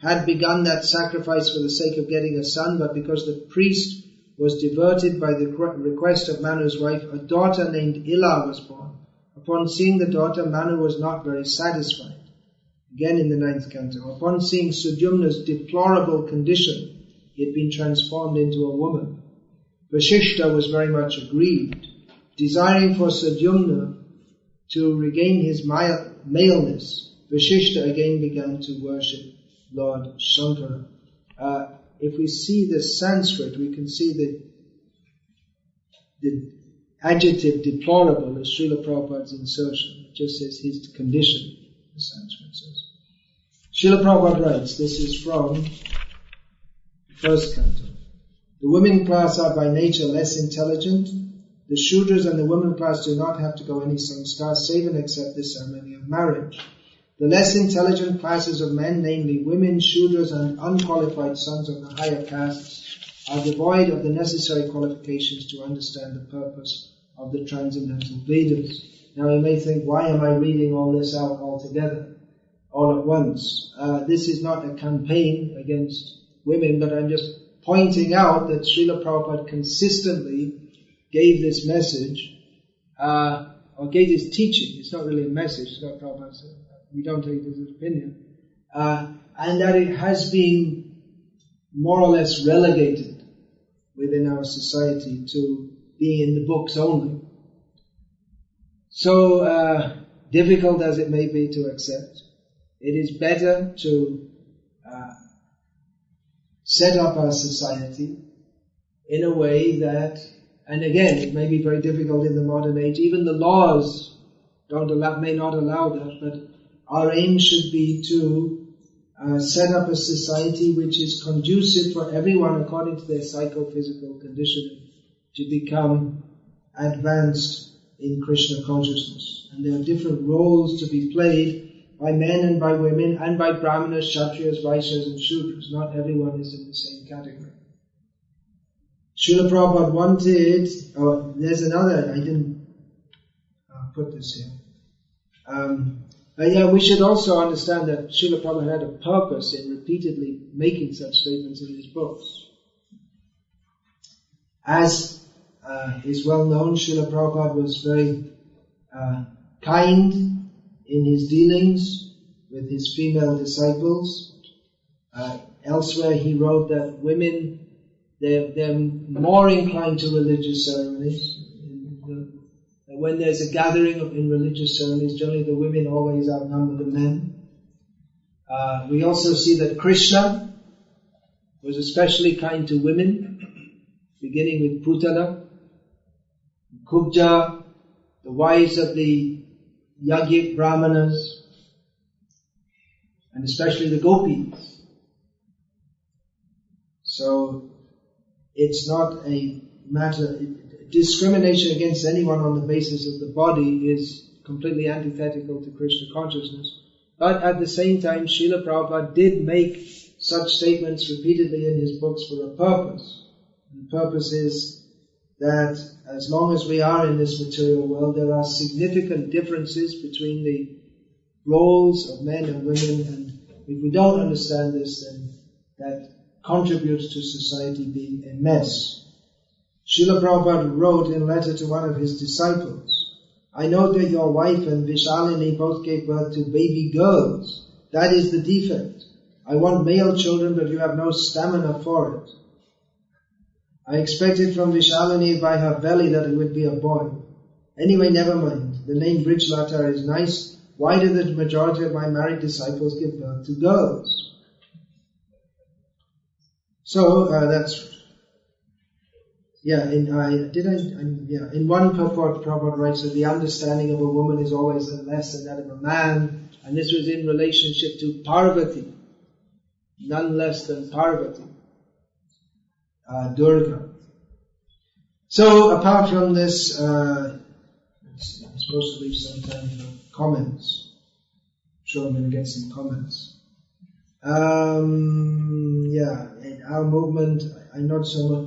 had begun that sacrifice for the sake of getting a son, but because the priest was diverted by the request of Manu's wife, a daughter named Ila was born. Upon seeing the daughter, Manu was not very satisfied. Again in the 9th canto, upon seeing Sudyumna's deplorable condition, he had been transformed into a woman. Vasishta was very much aggrieved. Desiring for Sudyumna to regain his maleness, Vasishta again began to worship Lord Shankara. If we see the Sanskrit, we can see the adjective deplorable is Srila Prabhupada's insertion. It just says his condition, the Sanskrit says. Srila Prabhupada writes, this is from the 1st canto. The women class are by nature less intelligent. The Shudras and the women class do not have to go any samskar save and accept the ceremony of marriage. The less intelligent classes of men, namely women, Shudras and unqualified sons of the higher castes, are devoid of the necessary qualifications to understand the purpose of the transcendental Vedas. Now you may think, why am I reading all this out all together, all at once? This is not a campaign against women, but I'm just pointing out that Srila Prabhupada consistently gave this message, or gave this teaching. It's not really a message, it's not Prabhupada's. We don't take this as opinion. And that it has been more or less relegated within our society to being in the books only. So difficult as it may be to accept, it is better to set up our society in a way that, and again, it may be very difficult in the modern age, even the laws may not allow that, but our aim should be to set up a society which is conducive for everyone according to their psychophysical conditioning to become advanced in Krishna consciousness. And there are different roles to be played by men and by women and by brahmanas, kshatriyas, vaishyas and shudras. Not everyone is in the same category. Srila Prabhupada wanted, there's another, I didn't put this here. We should also understand that Srila Prabhupada had a purpose in repeatedly making such statements in his books. As is well known, Srila Prabhupada was very kind in his dealings with his female disciples. Elsewhere he wrote that women, they're more inclined to religious ceremonies. When there's a gathering in religious ceremonies, generally the women always outnumber the men. We also see that Krsna was especially kind to women, beginning with Putana. Kubja, the wives of the Yajnik Brahmanas, and especially the gopis. So it's not a matter, discrimination against anyone on the basis of the body is completely antithetical to Krishna consciousness. But at the same time, Srila Prabhupada did make such statements repeatedly in his books for a purpose. And the purpose is that as long as we are in this material world, there are significant differences between the roles of men and women, and if we don't understand this, then that contributes to society being a mess. Srila Prabhupada wrote in a letter to one of his disciples, I know that your wife and Vishalini both gave birth to baby girls. That is the defect. I want male children, but you have no stamina for it. I expected from Vishalini by her belly that it would be a boy. Anyway, never mind. The name Brijlata is nice. Why do the majority of my married disciples give birth to girls? So that's in one purport Prabhupada writes that the understanding of a woman is always less than that of a man, and this was in relationship to Parvati, none less than Parvati, Durga. So apart from this, I'm supposed to leave some time for comments. I'm sure I'm going to get some comments. In our movement, I'm not so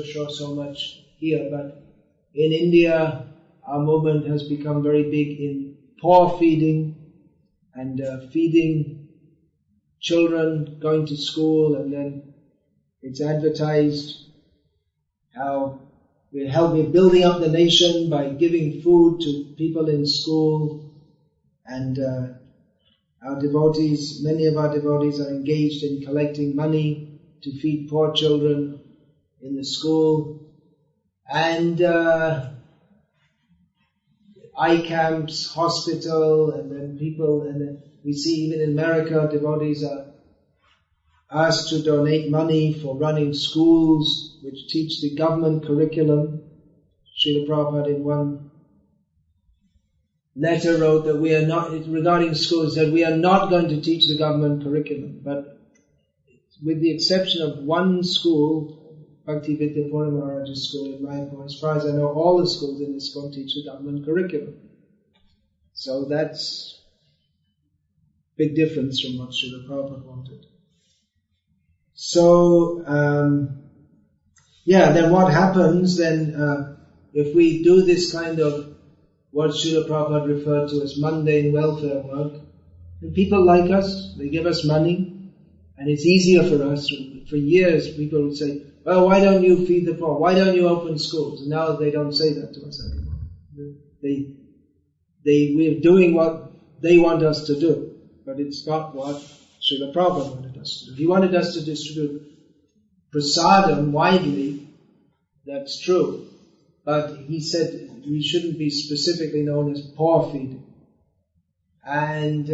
sure so much here, but in India, our movement has become very big in poor feeding and feeding children, going to school, and then it's advertised how we're building up the nation by giving food to people in school, and our devotees, many of our devotees are engaged in collecting money to feed poor children in the school, and eye camps, hospital, and then people, and then we see even in America devotees are asked to donate money for running schools which teach the government curriculum. Srila Prabhupada in one letter wrote that we are not, regarding schools, that we are not going to teach the government curriculum, but with the exception of one school, Bhakti Vidya Puri Maharaj's school in Mayapur, as far as I know, all the schools in this school teach the government curriculum. So that's a big difference from what Srila Prabhupada wanted. So, then what happens then, if we do this kind of what Srila Prabhupada referred to as mundane welfare work, then people like us, they give us money, and it's easier for us. For years people would say, well, why don't you feed the poor? Why don't you open schools? And now they don't say that to us anymore. We're doing what they want us to do, but it's not what Srila Prabhupada wanted us to do. He wanted us to distribute prasadam widely, that's true, but he said we shouldn't be specifically known as poor feeding. And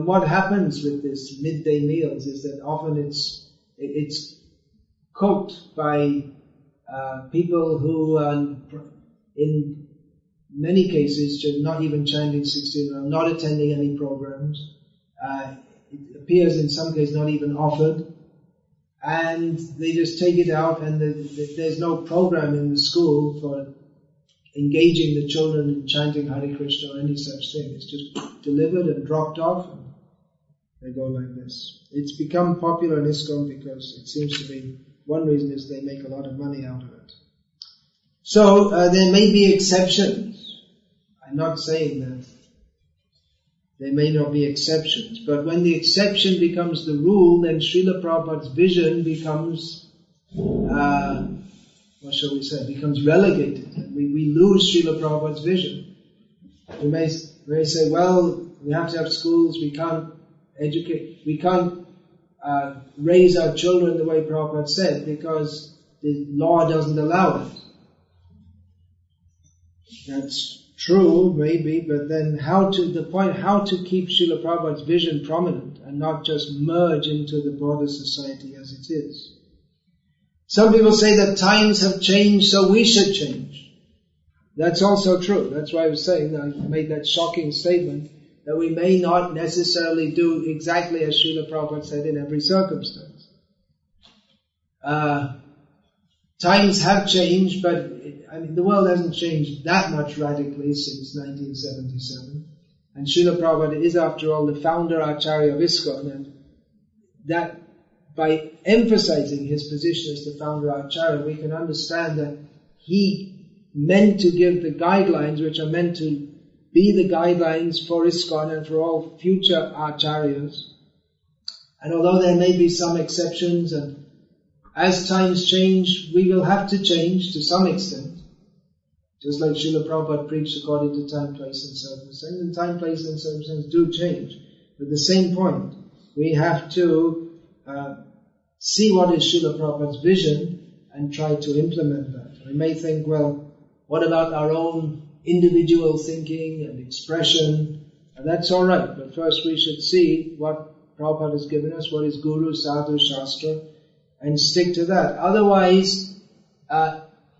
what happens with this midday meals is that often it's cooked by people who are in many cases not even chanting 16, not attending any programs. It appears in some cases not even offered, and they just take it out, and there's no program in the school for engaging the children in chanting Hare Krishna or any such thing. It's just delivered and dropped off, and they go like this. It's become popular in ISKCON because it seems to be, one reason is they make a lot of money out of it. So there may be exceptions. I'm not saying that there may not be exceptions, but when the exception becomes the rule, then Srila Prabhupada's vision becomes becomes relegated, and we lose Srila Prabhupada's vision. We may say, well, we have to have schools, we can't educate, we can't raise our children the way Prabhupada said, because the law doesn't allow it. That's true, maybe, but then how to keep Srila Prabhupada's vision prominent and not just merge into the broader society as it is. Some people say that times have changed, so we should change. That's also true. That's why I was saying, I made that shocking statement, that we may not necessarily do exactly as Srila Prabhupada said in every circumstance. Times have changed, but the world hasn't changed that much radically since 1977. And Srila Prabhupada is, after all, the founder Acharya of ISKCON, and that by emphasizing his position as the founder Acharya, we can understand that he meant to give the guidelines which are meant to be the guidelines for ISKCON and for all future Acharyas. And although there may be some exceptions, and as times change, we will have to change to some extent. Just like Srila Prabhupada preached according to time, place and circumstance. And time, place and circumstance do change. But the same point, we have to see what is Srila Prabhupada's vision and try to implement that. We may think, well, what about our own individual thinking and expression? And that's all right, but first we should see what Prabhupada has given us, what is Guru, Sadhu, Shastra, and stick to that. Otherwise,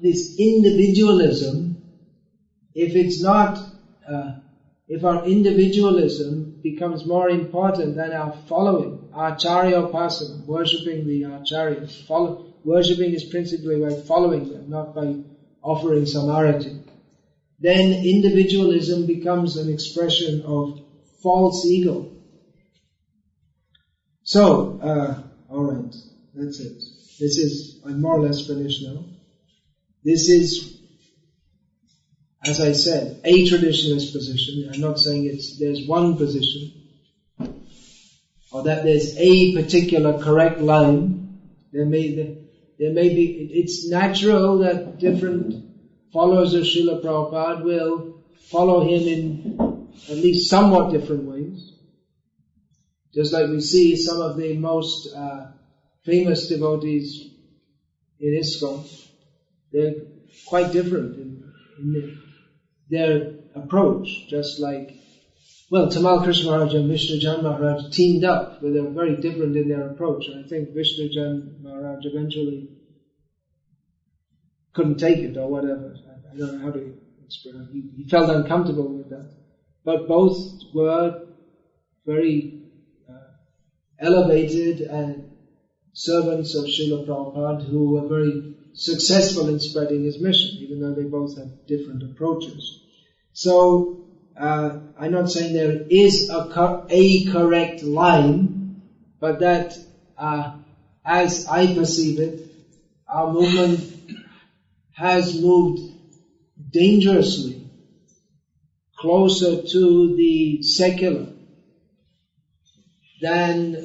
this individualism, if our individualism becomes more important than our following, Acharya Upasana, worshipping the Acharyas, worshipping is principally by following them, not by offering some arati, then individualism becomes an expression of false ego. So, alright, that's it. I'm more or less finished now. This is, as I said, a traditionalist position. I'm not saying there's one position, or that there's a particular correct line. There may be, it's natural that different followers of Srila Prabhupada will follow him in at least somewhat different ways. Just like we see some of the most famous devotees in ISKCON, they're quite different in their approach. Just like, Tamal Krishna Maharaj and Vishnujan Maharaj teamed up, but they're very different in their approach. And I think Vishnujan Maharaj eventually couldn't take it or whatever. I don't know how to explain it. He felt uncomfortable with that. But both were very elevated and servants of Srila Prabhupada who were very successful in spreading his mission, even though they both had different approaches. So, I'm not saying there is a correct line, but that, as I perceive it, our movement has moved dangerously closer to the secular than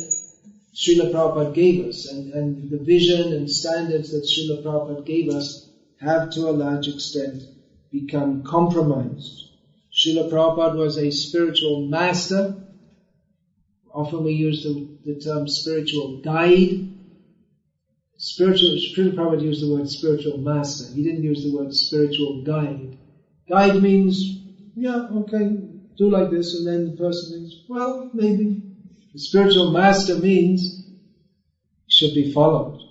Srila Prabhupada gave us, and the vision and standards that Srila Prabhupada gave us have to a large extent become compromised. Srila Prabhupada was a spiritual master. Often we use the term spiritual guide. Srila Prabhupada used the word spiritual master. He didn't use the word spiritual guide. Guide means, do like this, and then the person thinks, well, maybe. The spiritual master means should be followed.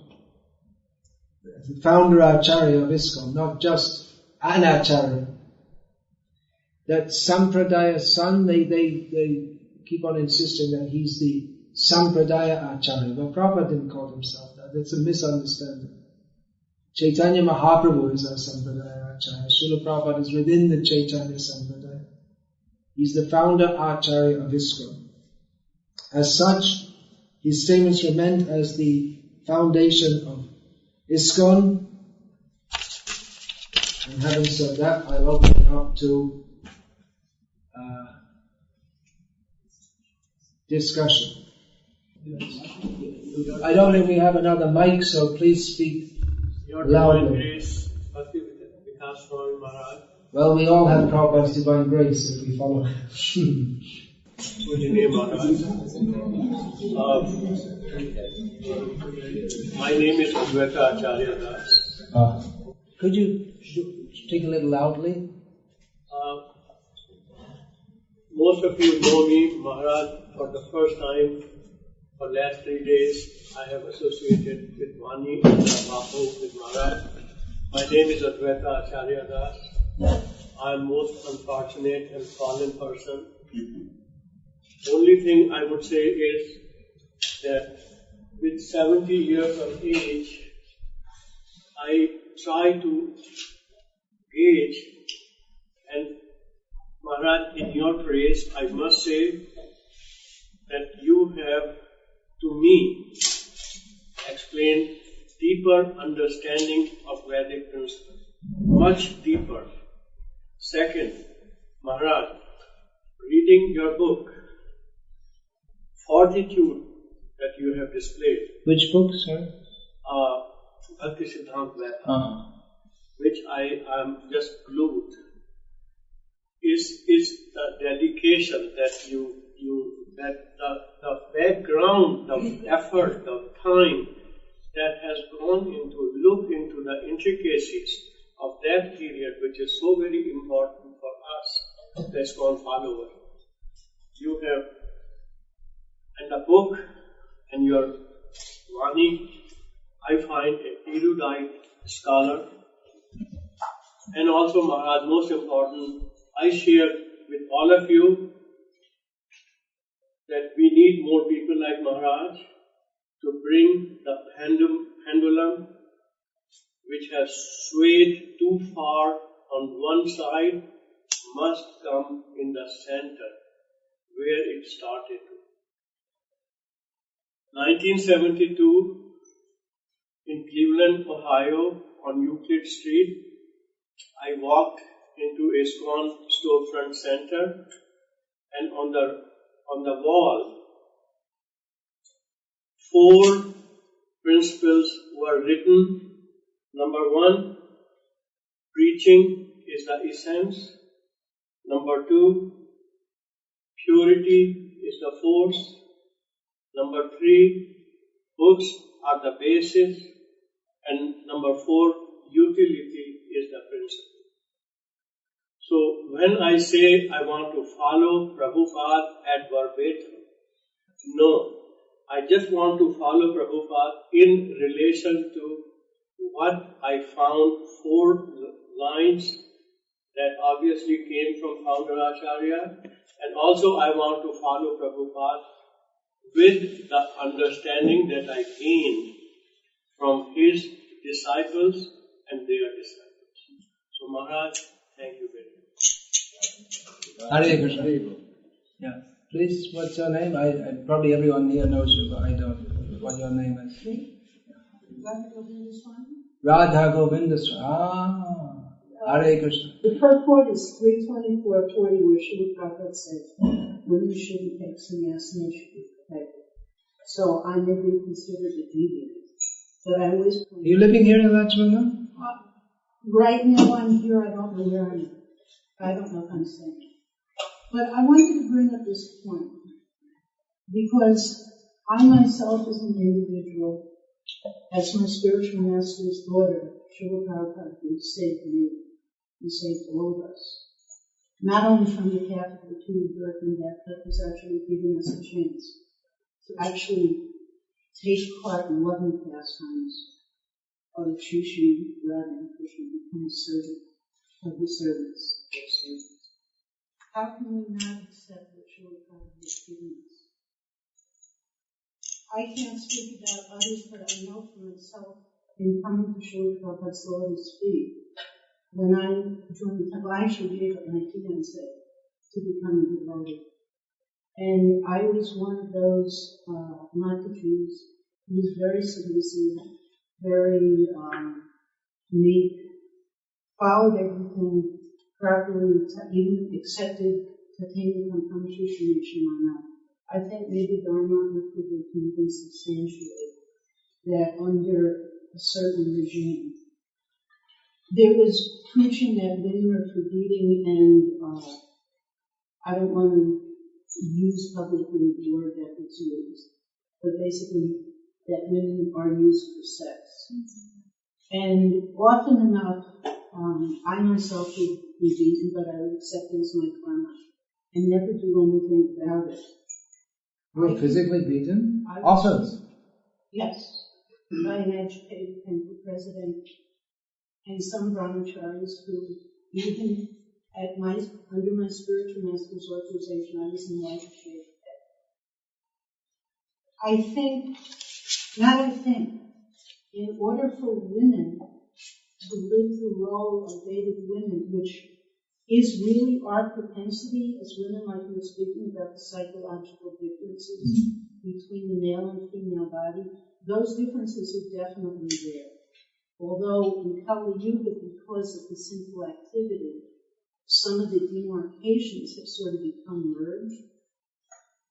The founder Acharya of ISKCON, not just an Acharya. That Sampradaya son, they keep on insisting that he's the Sampradaya Acharya. But Prabhupada didn't call himself that. That's a misunderstanding. Chaitanya Mahaprabhu is our Sampradaya Acharya. Srila Prabhupada is within the Chaitanya Sampradaya. He's the founder Acharya of ISKCON. As such, his statements were meant as the foundation of ISKCON. And having said that, I'll open it up to discussion. I don't think we have another mic, so please speak loudly. Grace, Bhakti Vikasa Swami Maharaj. Well, we all have Prabhupada's divine grace if we follow him. My name is Advaita Acharya Das. Could you speak a little loudly? Most of you know me, Maharaj, for the first time. For last 3 days, I have associated with Vani and Bahu with Maharaj. My name is Advaita Acharya Das. I'm most unfortunate and fallen person. Only thing I would say is that with 70 years of age, I try to gauge, and Maharaj, in your praise, I must say that you have, to me, explained deeper understanding of Vedic principles, much deeper. Second, Maharaj, reading your book, fortitude that you have displayed. Which book, sir? Bhakti Siddhanta Vaidha, which I am just glued, is the dedication that the background, the effort, the time that has gone into look into the intricacies of that period, which is so very important for us, the ISKCON follower. You have, and the book and your Vani, I find an erudite scholar. And also, Maharaj, most important, I share with all of you that we need more people like Maharaj to bring the pendulum which has swayed too far on one side must come in the center where it started. 1972 in Cleveland, Ohio, on Euclid Street, I walked into ISKCON storefront center, and on the wall, 4 principles were written. Number 1, preaching is the essence. Number 2, purity is the force. Number 3, books are the basis. And number 4, utility is the principle. So when I say I want to follow Prabhupada at verbatim, no, I just want to follow Prabhupada in relation to what I found 4 lines that obviously came from Founder Acharya, and also I want to follow Prabhupada with the understanding that I gained from his disciples and their disciples. So Maharaj, thank you very much. Hare Krishna. Yeah. Please, what's your name? I probably everyone here knows you, but I don't. What your name is? Radha Govinda Swami. Radha Govinda Swami. Hare Krishna. The purport is 324:40, where Srila Prabhupada says, women shouldn't take sannyas and they should be protected. So I may be considered a deviant. But I always Are you living here in Alachua? Right now I'm here, I don't know where I am. I don't know if I'm staying. But I wanted to bring up this point, because I myself as an individual, as my spiritual master's daughter, Srila Prabhupada, who saved me, and saved all of us, not only from the capital to birth and death, but was actually giving us a chance to actually take part in loving pastimes of Sri Sri Radha and Krishna, become a servant of the servants of servants. How can we not accept what Srila Prabhupada has given us? I can't speak about others, but I know for myself, in coming to Srila Prabhupada's Lotus feet, when I joined the temple, I actually gave up my fiancé to become a devotee. And I was one of those, not confused, who was very submissive, very meek, followed everything properly, even accepted Tatena Kampam Shri Shimana. I think maybe Dharma could be convinced substantially that under a certain regime, there was preaching that women are forbidden, and I don't want to use publicly the word that was used, but basically that women are used for sex. And often enough, I myself would be beaten, but I would accept it as my karma and never do anything about it. You were physically beaten? Often? Yes, by an agitated temple president and some brahmacharis who Even under my spiritual master's authorization, I was invited to shave the head. In order for women to live the role of Vedic women, which is really our propensity as women, like we were speaking about the psychological differences between the male and female body, those differences are definitely there. Although in Kali Yuga, because of the simple activity, some of the demarcations have sort of become merged.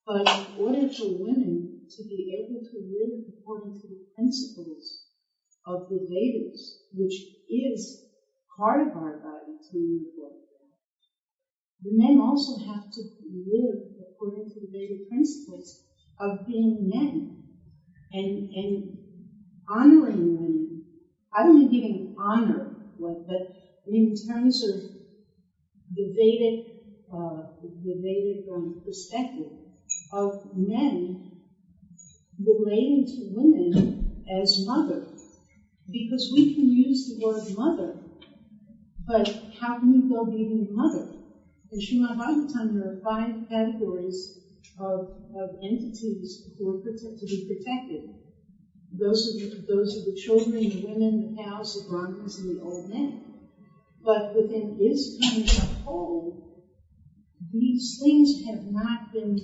But in order for women to be able to live according to the principles of the Vedas, which is part of our body to live like that, the men also have to live according to the Vedic principles of being men and honoring women. I don't mean giving honor, but in terms of the Vedic perspective of men relating to women as mother. Because we can use the word mother, but how can you go beating your mother? In Srimad Bhagavatam, there are 5 categories of entities who are to be protected. Those are the children, the women, the cows, the Brahmins, and the old men. But within ISKCON as a whole, these things have not been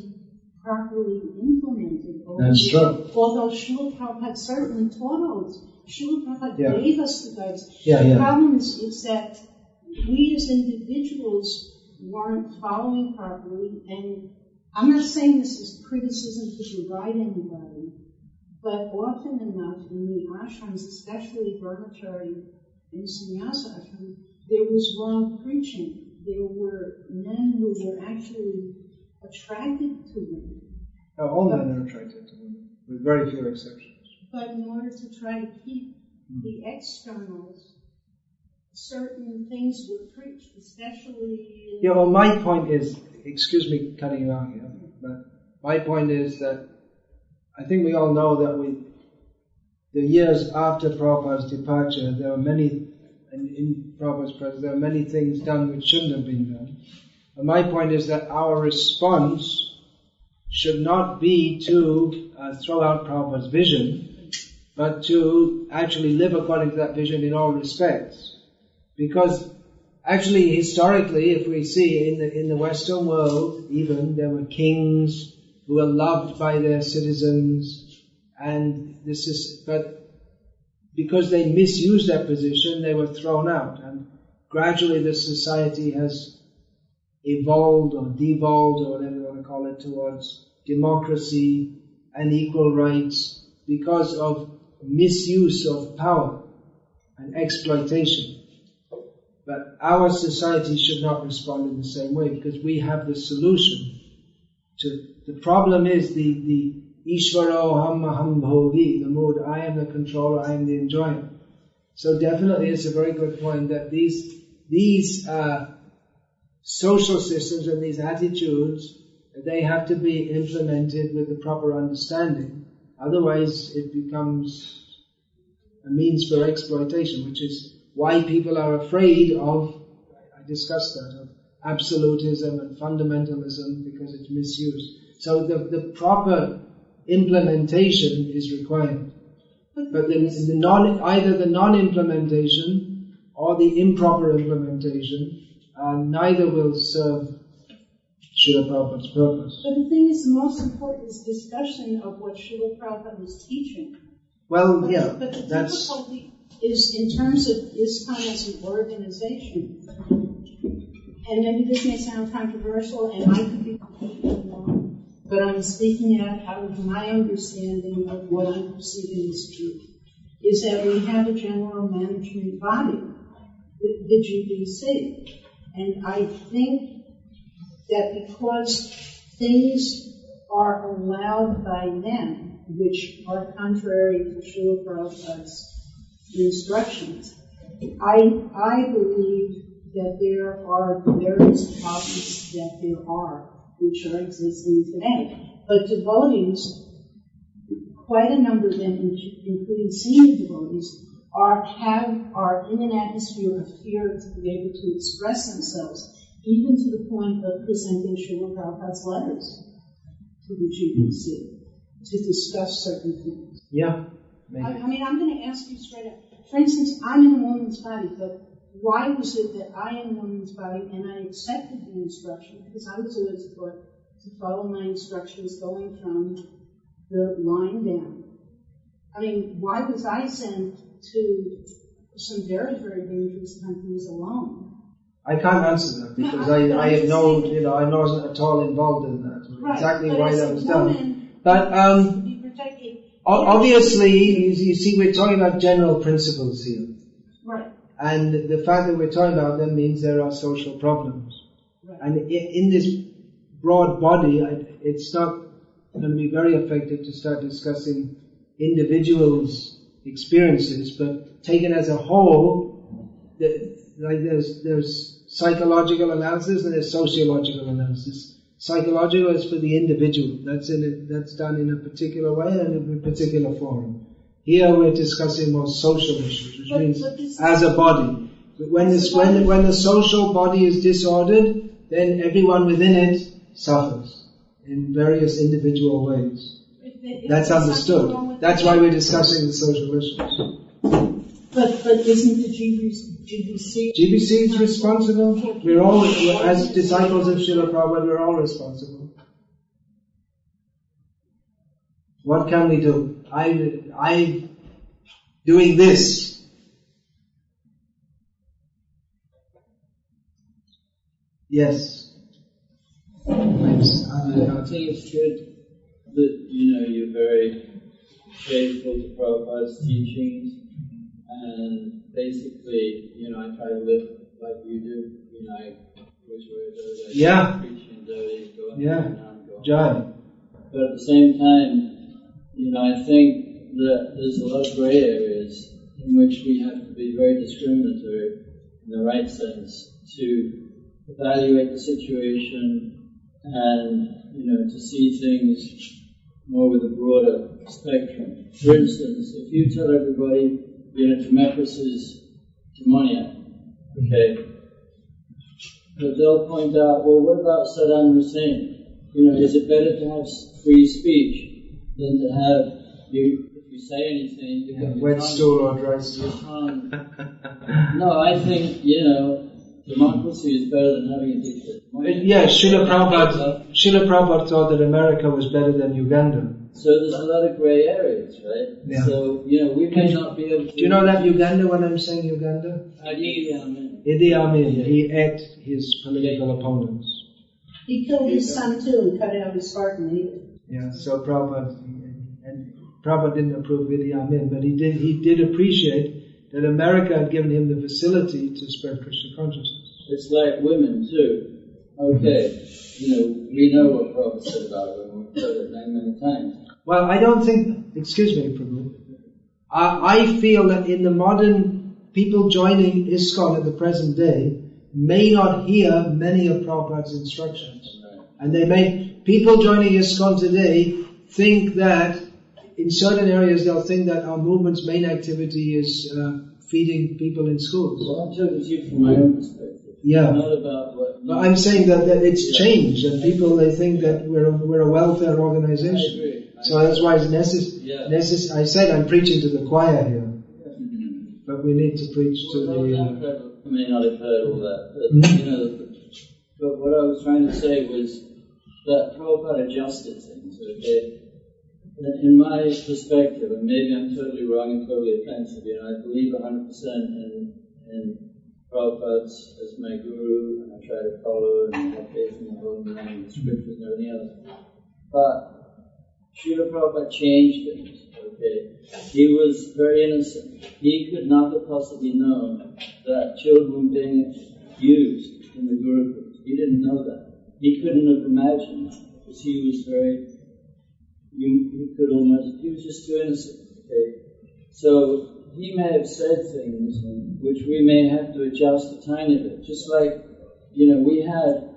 properly implemented. That's true. Although Srila Prabhupada certainly taught us, Srila Prabhupada gave us the guides. The problem is that we as individuals weren't following properly, and I'm not saying this is criticism to deride anybody, but often enough in the ashrams, especially Brahmachari and Sannyasa ashram, there was wrong preaching. There were men who were actually attracted to women. All men are attracted to women, with very few exceptions. But in order to try to keep the externals, certain things were preached, especially... My point is, excuse me cutting you out here, but my point is that I think we all know that the years after Prabhupada's departure, there were many, and in Prabhupada's presence, there were many things done which shouldn't have been done. And my point is that our response should not be to throw out Prabhupada's vision, but to actually live according to that vision in all respects. Because actually, historically, if we see in the Western world, even, there were kings who were loved by their citizens, but because they misused that position, they were thrown out. And gradually the society has evolved or devolved, or whatever you want to call it, towards democracy and equal rights because of misuse of power and exploitation. But our society should not respond in the same way, because we have the solution to the problem. Is the Ishvaro Aham Bhogi, the mood, I am the controller, I am the enjoyer. So definitely it's a very good point that these social systems and these attitudes, they have to be implemented with the proper understanding. Otherwise it becomes a means for exploitation, which is why people are afraid of, I discussed that, of absolutism and fundamentalism, because it's misused. So the proper implementation is required. But either the non-implementation or the improper implementation, neither will serve Srila Prabhupada's purpose. But the thing is, the most important is discussion of what Srila Prabhupada was teaching. Well, but the difficulty is in terms of ISKCON as an organization. And maybe this may sound controversial, and I could be completely wrong, but I'm speaking out of my understanding of what I'm perceiving as truth, is that we have a general management body, the GBC. And I think that because things are allowed by them, which are contrary to Srila Prabhupada's instructions, I believe that there are the various problems that there are, which are existing today. But devotees, quite a number of them, including senior devotees, are in an atmosphere of fear to be able to express themselves, even to the point of presenting Srila Prabhupada's letters to the GBC to discuss certain things. Yeah. I mean, I'm going to ask you straight up. For instance, I'm in a woman's body, but why was it that I am a woman's body and I accepted the instruction? Because I was always taught to follow my instructions going from the line down. I mean, why was I sent to some very, very dangerous countries alone? I can't answer that because I have no, I wasn't at all involved in that. Right, exactly but why as that a was woman, done. But to be protected. obviously, you see, we're talking about general principles here. Right. And the fact that we're talking about them means there are social problems. Right. And in this broad body, it's not going to be very effective to start discussing individuals' experiences, but taken as a whole, there's psychological analysis and there's sociological analysis. Psychological is for the individual. That's done in a particular way and in a particular forum. Here we're discussing more social issues, which means as a body. But when the social body is disordered, then everyone within it suffers in various individual ways. That's understood. That's why we're discussing the social issues. But isn't the GBC? GBC is responsible. We're all, as disciples of Srila Prabhupada, we're all responsible. What can we do? I'm doing this. Yes. I think it's good that, you're very faithful to Prabhupada's teachings, and basically, I try to live like you do. I wish I preaching daily, Jai. But at the same time, I think that there's a lot of grey areas in which we have to be very discriminatory in the right sense to evaluate the situation and, to see things more with a broader spectrum. For instance, if you tell everybody, democracy is demoniac, okay? But they'll point out, well, what about Saddam Hussein? Is it better to have free speech than to have if you say anything, you have wet stool or dry stool? No, I think, democracy is better than having a dictator. Yeah, Srila Prabhupada thought that America was better than Uganda. So there's a lot of grey areas, right? Yeah. So, we may not be able to... Do you know that Uganda when I'm saying Uganda? Idi Amin. Idi Amin. Yeah. He ate his political opponents. He killed his son too and cut out his heart and ate it. Yeah, so Prabhupada didn't approve of Idi Amin, but he did appreciate that America had given him the facility to spread Krishna consciousness. It's like women too. Okay, we know what Prabhupada said about women. We've heard it many times. Well, I don't think, excuse me, Prabhu, I feel that in the modern people joining ISKCON at the present day may not hear many of Prabhupada's instructions. Right. And people joining ISKCON today think that in certain areas they'll think that our movement's main activity is feeding people in schools. Well, I'm talking to you from my own perspective. Yeah. Not about what... But I'm saying that it's changed, and they think that we're a welfare organization. I agree. So that's why it's necessary. I said I'm preaching to the choir here, but we need to preach to the... I may not have heard all that, but, but what I was trying to say was that Prabhupada adjusted things, okay? In my perspective, and maybe I'm totally wrong and totally offensive, I believe 100% in Prabhupada as my guru, and I try to follow and have faith in the Holy Name, the scriptures and everything else. But Srila Prabhupada changed things, okay? He was very innocent. He could not have possibly known that children were being used in the Gurukul. He didn't know that. He couldn't have imagined that, because he was he was just too innocent, okay? So he may have said things which we may have to adjust a tiny bit. Just like, we had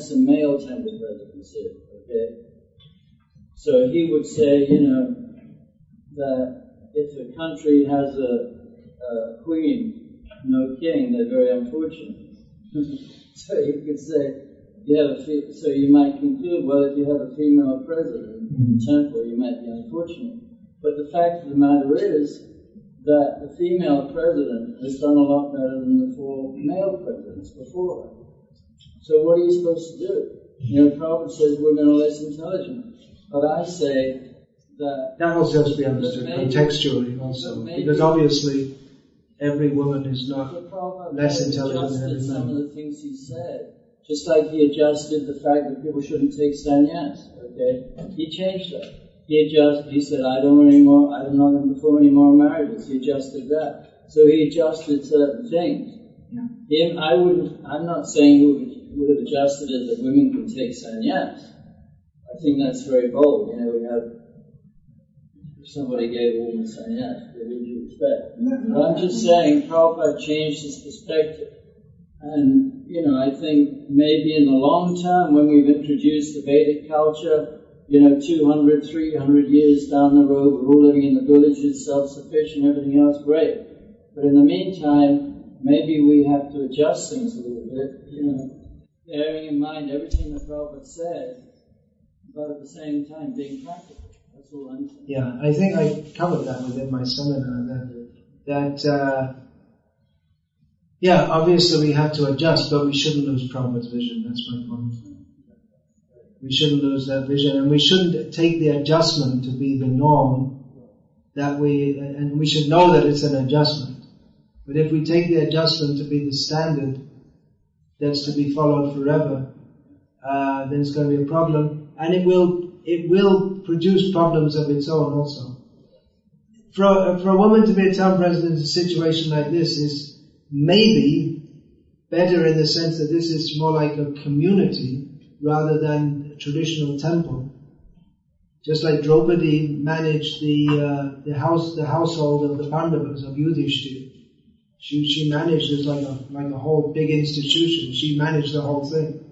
some male temple presidents here, okay? So he would say, that if a country has a queen, no king, they're very unfortunate. So you could say, so you might conclude, well, if you have a female president in the temple, you might be unfortunate. But the fact of the matter is that the female president has done a lot better than the 4 male presidents before her. So what are you supposed to do? Prabhupada says women are less intelligent. But I say that also has to be understood contextually also, because obviously every woman is not less intelligent than every man. Some of the things he said, just like he adjusted the fact that people shouldn't take sannyas, okay? He changed that. He said, I'm not going to perform any more marriages. He adjusted that. So he adjusted certain things. Yeah. I'm not saying he would have adjusted it that women can take sannyas. I think that's very bold. We have, if somebody gave a woman sannyas, what would you expect? But I'm just saying, Prabhupada changed his perspective. And, I think maybe in the long term, when we've introduced the Vedic culture, 200, 300 years down the road, we're all living in the villages, self-sufficient, everything else, great. But in the meantime, maybe we have to adjust things a little bit, bearing in mind everything the Prabhupada said, but at the same time being practical. That's all I'm saying. Yeah, I think I covered that within my seminar, obviously we have to adjust, but we shouldn't lose Prabhupada's vision. That's my point. We shouldn't lose that vision, and we shouldn't take the adjustment to be the norm and we should know that it's an adjustment. But if we take the adjustment to be the standard that's to be followed forever, then it's going to be a problem, and it will produce problems of its own also. For a woman to be a town president in a situation like this is maybe better in the sense that this is more like a community rather than a traditional temple. Just like Draupadi managed the household of the Pandavas, of Yudhishthira. She managed it like a whole big institution. She managed the whole thing.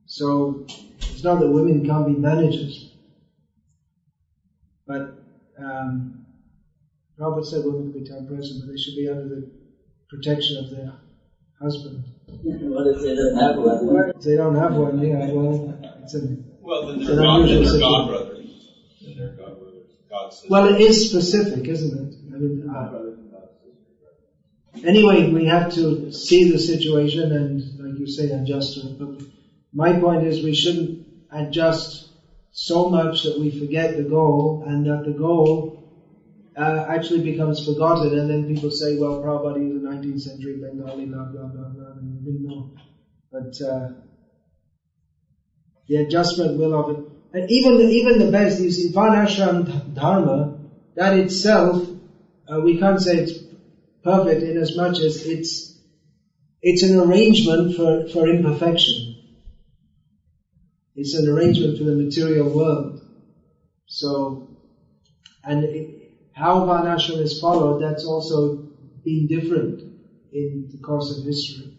So it's not that women can't be managers. But Prabhupada said women can be town president, but they should be under the protection of their husband. What if they don't have one? If they don't have one, then they're godbrothers. Then they're godbrothers. God says. Well, it is specific, isn't it? Anyway, we have to see the situation and, like you say, adjust to it. But my point is we shouldn't adjust so much that we forget the goal, and that the goal actually becomes forgotten, and then people say, well, Prabhupada is a 19th century Bengali, blah, blah, blah, blah, and we didn't know. But the adjustment will of it. And even the best, you see, Varnashram Dharma, that itself, we can't say it's perfect in as much as it's an arrangement for imperfection. It's an arrangement for the material world. So, how Varnashram is followed, that's also been different in the course of history.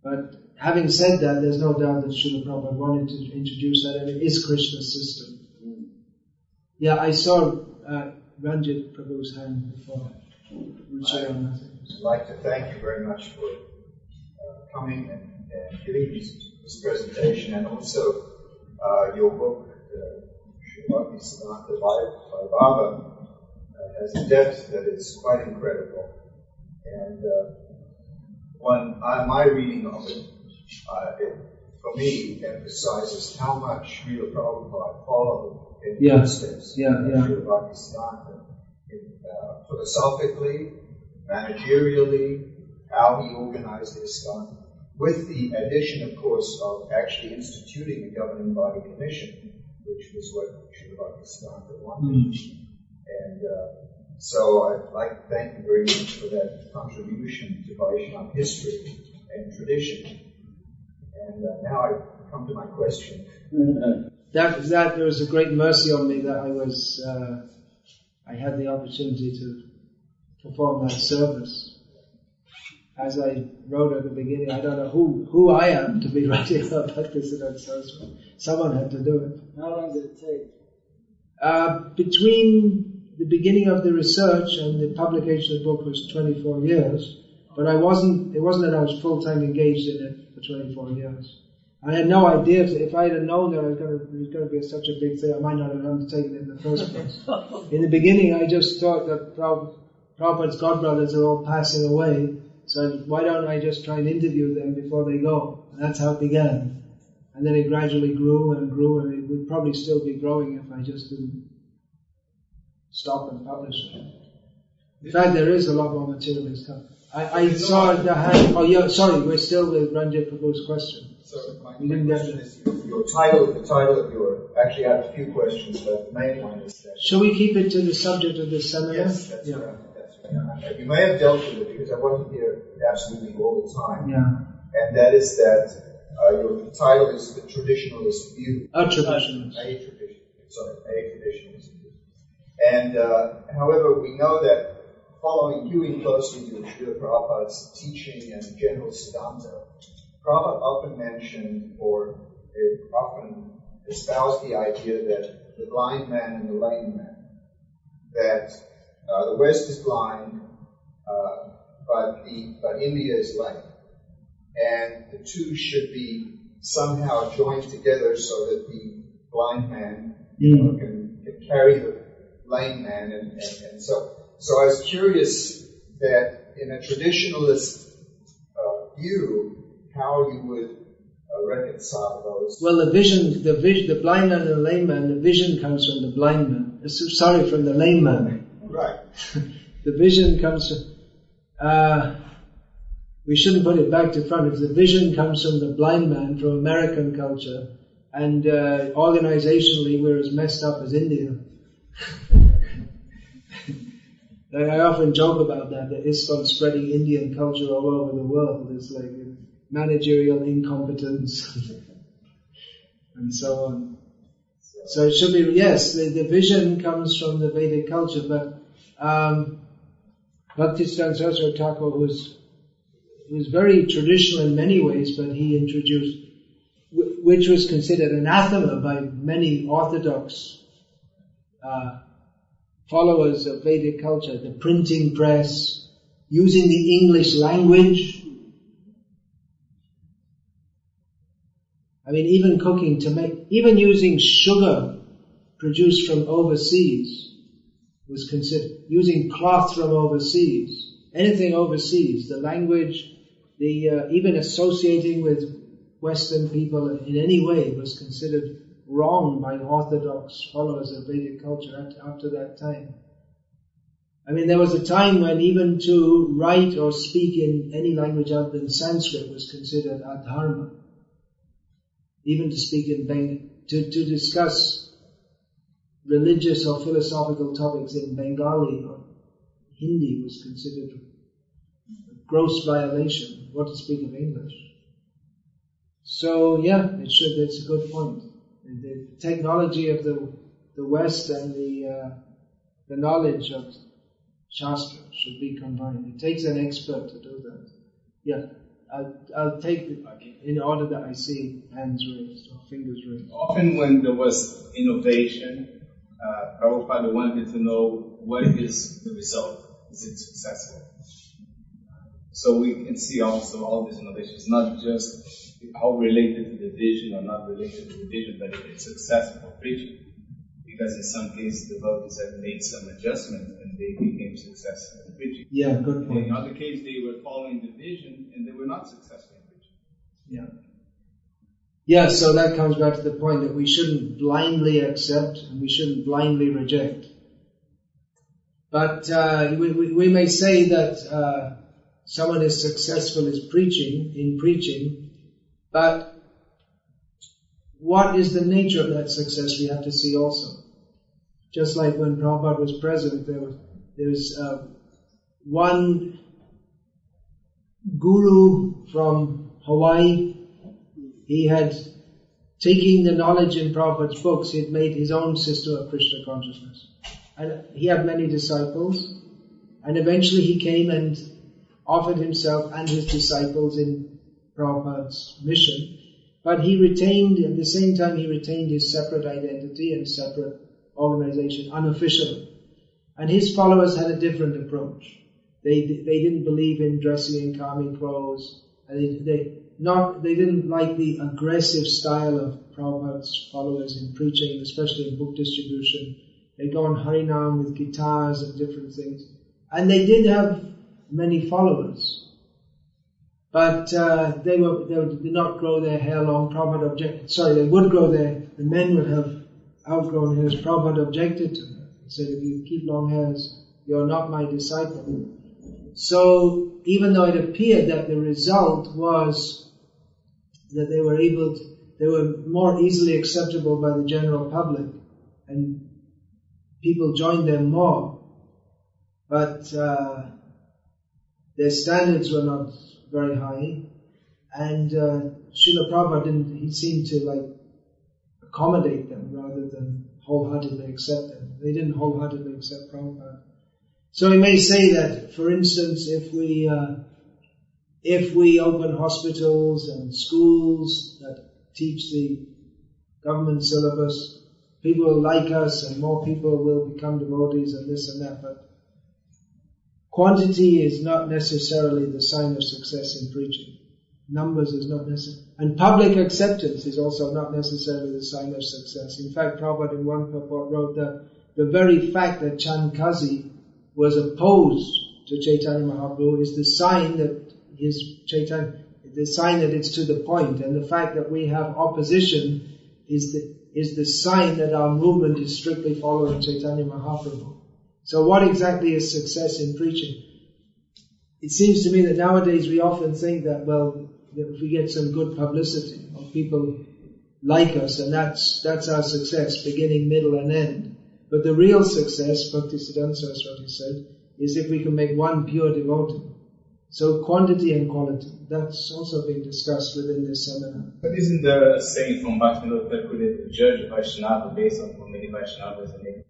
But having said that, there's no doubt that Srila Prabhupada wanted to introduce that, and it is Krishna's system. Yeah, I saw Ranjit Prabhu's hand before. I'd like to thank you very much for coming and giving this presentation, and also your book, Bhakti Siddhanta by Baba, has a depth that is quite incredible. And my reading of it, for me, emphasizes how much Srila Prabhupada followed in the footsteps of Srila Bhakti Siddhanta. Philosophically, managerially, how he organized his ISKCON, with the addition, of course, of actually instituting a governing body commission, which was what Srila Bhakti Siddhanta wanted. And so I'd like to thank you very much for that contribution to Vaishnava history and tradition. And now I come to my question. That there was a great mercy on me that I had the opportunity to perform that service. As I wrote at the beginning, I don't know who I am to be writing about Bhakti Siddhanta Saraswati. Someone had to do it. How long did it take? Between the beginning of the research and the publication of the book was 24 years, but it wasn't that I was full-time engaged in it for 24 years. I had no idea, if I had known that it was going to be such a big thing, I might not have undertaken it in the first place. In the beginning, I just thought that Prabhupada's godbrothers are all passing away, so why don't I just try and interview them before they go? And that's how it began. And then it gradually grew, and it would probably still be growing if I just didn't stop and publish it. In fact, there is a lot more material that's come. I saw the hand. Oh, yeah. Sorry, we're still with Ranjit Prabhu's question. So my question is your title. The title of your. Actually, I have a few questions, but the main one is that. Shall we keep it to the subject of this seminar? Yes, that's right. You may have dealt with it because I wasn't here absolutely all the time. Yeah. And that is that your title is the traditionalist view. A traditionalist. A traditionalist view. And however, we know that hewing closely to Srila Prabhupada's teaching and general Siddhanta, Prabhupada often mentioned or often espoused the idea that the blind man and the lame man, that the West is blind, but India is lame, and the two should be somehow joined together so that the blind man can carry the lame man, and so. So I was curious that in a traditionalist view, how you would reconcile those. Well, the blind man and the lame man, the vision comes from the blind man. From the lame man. Right. The vision comes from, we shouldn't put it back to front, because the vision comes from the blind man, from American culture, and organizationally we're as messed up as India. I often joke about that ISKCON spreading Indian culture all over the world. It's like managerial incompetence and so on. So it should be, yes, the vision comes from the Vedic culture, but Bhaktisiddhanta Saraswati Thakur was very traditional in many ways, but he introduced, which was considered anathema by many orthodox followers of Vedic culture, the printing press, using the English language. I mean, even cooking even using sugar produced from overseas was considered, using cloth from overseas, anything overseas, the language, even associating with Western people in any way was considered wrong by orthodox followers of Vedic culture up to that time. I mean, there was a time when even to write or speak in any language other than Sanskrit was considered adharma. Even to speak in to discuss religious or philosophical topics in Bengali or Hindi was considered a gross violation. What to speak of English? So yeah, it's a good point. The technology of the West and the knowledge of Shastra should be combined. It takes an expert to do that. Yeah, I'll take it in order that I see hands raised or fingers raised. Often when there was innovation, Prabhupada wanted to know what is the result. Is it successful? So we can see also all these innovations, not just how related to the vision or not related to the vision, but if it's successful preaching. Because in some cases the devotees have made some adjustments and they became successful in preaching. Yeah, good point. In other cases they were following the vision and they were not successful in preaching. Yeah. Yeah, so that comes back to the point that we shouldn't blindly accept and we shouldn't blindly reject. But we may say that someone is successful in preaching, but what is the nature of that success we have to see also. Just like when Prabhupada was present, there was one guru from Hawaii. He had, taking the knowledge in Prabhupada's books, he had made his own system of Krishna consciousness. And he had many disciples, and eventually he came and offered himself and his disciples in Prabhupada's mission. But he retained, at the same time he retained his separate identity and separate organization unofficially. And his followers had a different approach. They didn't believe in dressing in kami clothes. And they didn't like the aggressive style of Prabhupada's followers in preaching, especially in book distribution. They go on Harinam with guitars and different things. And they did have many followers. But they did not grow their hair long. Prabhupada they would grow the men would have outgrown hairs. Prabhupada objected to that. He said, if you keep long hairs, you're not my disciple. So, even though it appeared that the result was that they were more easily acceptable by the general public, and people joined them more, but their standards were not very high, and Srila Prabhupada he seemed to accommodate them rather than wholeheartedly accept them. They didn't wholeheartedly accept Prabhupada. So we may say that, for instance, if we open hospitals and schools that teach the government syllabus, people will like us and more people will become devotees and this and that, but quantity is not necessarily the sign of success in preaching. Numbers is not necessary. And public acceptance is also not necessarily the sign of success. In fact, Prabhupada in one purport wrote that the very fact that Chandkazi was opposed to Chaitanya Mahaprabhu is the sign that it's to the point, and the fact that we have opposition is the sign that our movement is strictly following Chaitanya Mahaprabhu. So what exactly is success in preaching? It seems to me that nowadays we often think that, that if we get some good publicity, or people like us, and that's our success, beginning, middle and end. But the real success, Bhaktisiddhanta Saraswati said, is if we can make one pure devotee. So quantity and quality, that's also being discussed within this seminar. But isn't there a saying from Bhakti that could judge a Vaishnava based on how many Vaishnavas are made?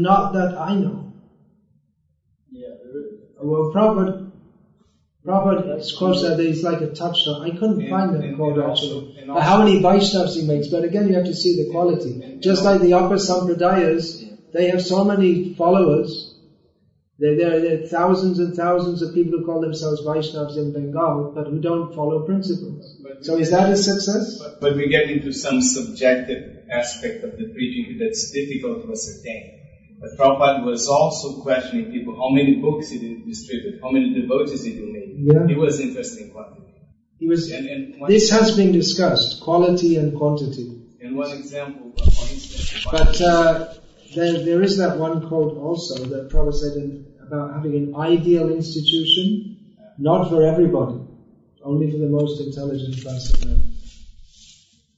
Not that I know. Yeah, there is. Well, Prabhupada, of course, there's like a touchstone. I couldn't find that quote actually. How many Vaishnavas he makes, but again you have to see the quality. Just like the upper Sampradayas, they have so many followers. There are thousands and thousands of people who call themselves Vaishnavas in Bengal, but who don't follow principles. So is that a success? But we get into some subjective aspect of the preaching that's difficult to ascertain. But Prabhupada was also questioning people, how many books he did distribute, how many devotees did he make. Yeah. He was interested in quantity. This has been discussed, quality and quantity. And one example, for instance... But there is that one quote also that Prabhupada said about having an ideal institution, not for everybody, only for the most intelligent class of men.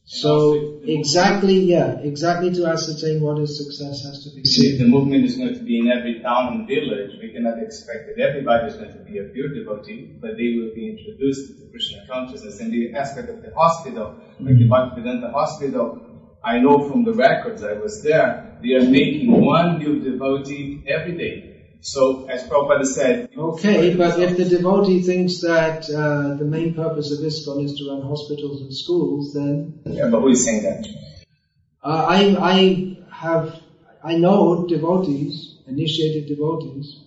So exactly to ascertain what is success has to be seen. If the movement is going to be in every town and village, we cannot expect that everybody is going to be a pure devotee, but they will be introduced to Krishna consciousness. And the aspect of the hospital, like the Bhaktivedanta hospital, I know from the records, I was there, they are making one new devotee every day. So, as Prabhupada said... Okay, but if the devotee thinks that the main purpose of ISKCON is to run hospitals and schools, then... Yeah, but who is saying that? I know devotees, initiated devotees,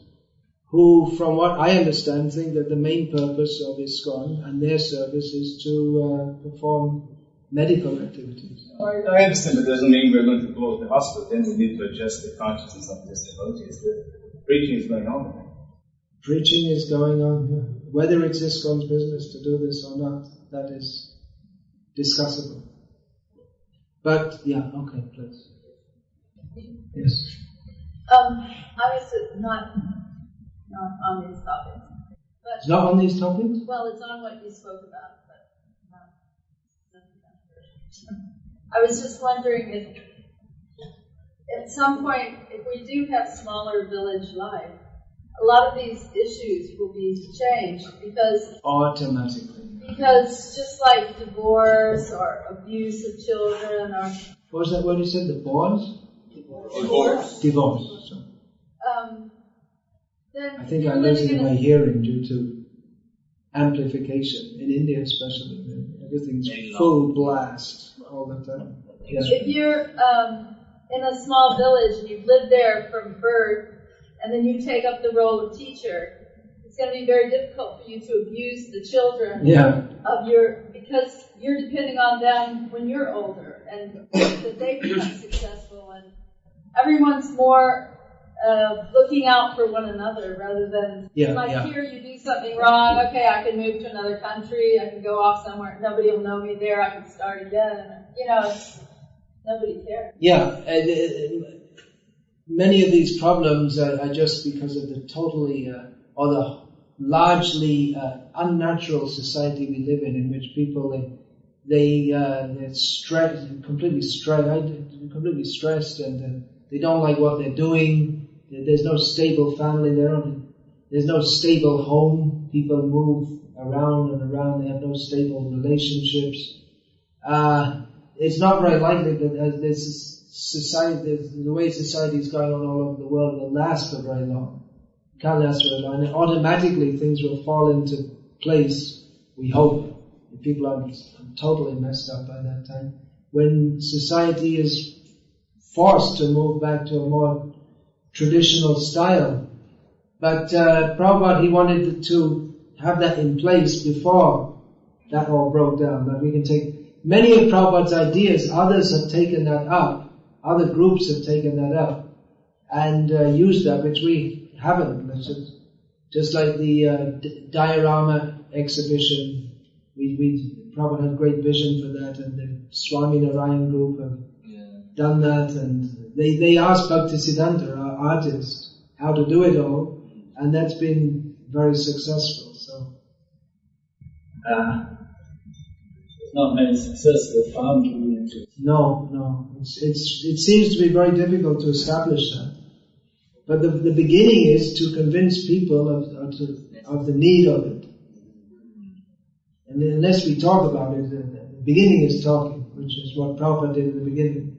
who, from what I understand, think that the main purpose of ISKCON and their service is to perform medical activities. I understand, but it doesn't mean we're going to close the hospital. Then we need to adjust the consciousness of these devotees. Preaching is going on. Preaching is going on, yeah. Whether it's ISKCON's business to do this or not, that is discussable. But, yeah, okay, please. Yes. I was not on these topics. But It's not on these topics? Well, it's on what you spoke about, but nothing controversial. I was just wondering if at some point, if we do have smaller village life, a lot of these issues will be changed because just like divorce or abuse of children or what was that word you said? Divorce. So. Then I think I'm losing my hearing due to amplification in India, especially. Everything's full blast all the time. Yeah. If you're in a small village and you've lived there from birth, and then you take up the role of teacher, it's going to be very difficult for you to abuse the children because you're depending on them when you're older and that they become successful, and everyone's more looking out for one another rather than here you do something wrong, okay, I can move to another country, I can go off somewhere, nobody will know me there, I can start again. Nobody cares. Yeah, and many of these problems are just because of the totally or the largely unnatural society we live in which people they're stressed, completely stressed, and they don't like what they're doing. There's no stable family. There's no stable home. People move around and around. They have no stable relationships. It's not very likely that this society, the way society is going on all over the world, will last for very long. It can't last very long. And automatically things will fall into place, we hope. If people aren't totally messed up by that time. When society is forced to move back to a more traditional style. But Prabhupada, he wanted to have that in place before that all broke down. But we can take many of Prabhupada's ideas, others have taken that up, other groups have taken that up and used that, which we haven't. Just like the diorama exhibition, Prabhupada had great vision for that, and the Swami Narayan group have done that, and they asked Bhaktisiddhanta, our artist, how to do it all, and that's been very successful. So, not many successful farm communities. No, it seems to be very difficult to establish that. But the beginning is to convince people of the need of it. And unless we talk about it, the beginning is talking, which is what Prabhupada did in the beginning.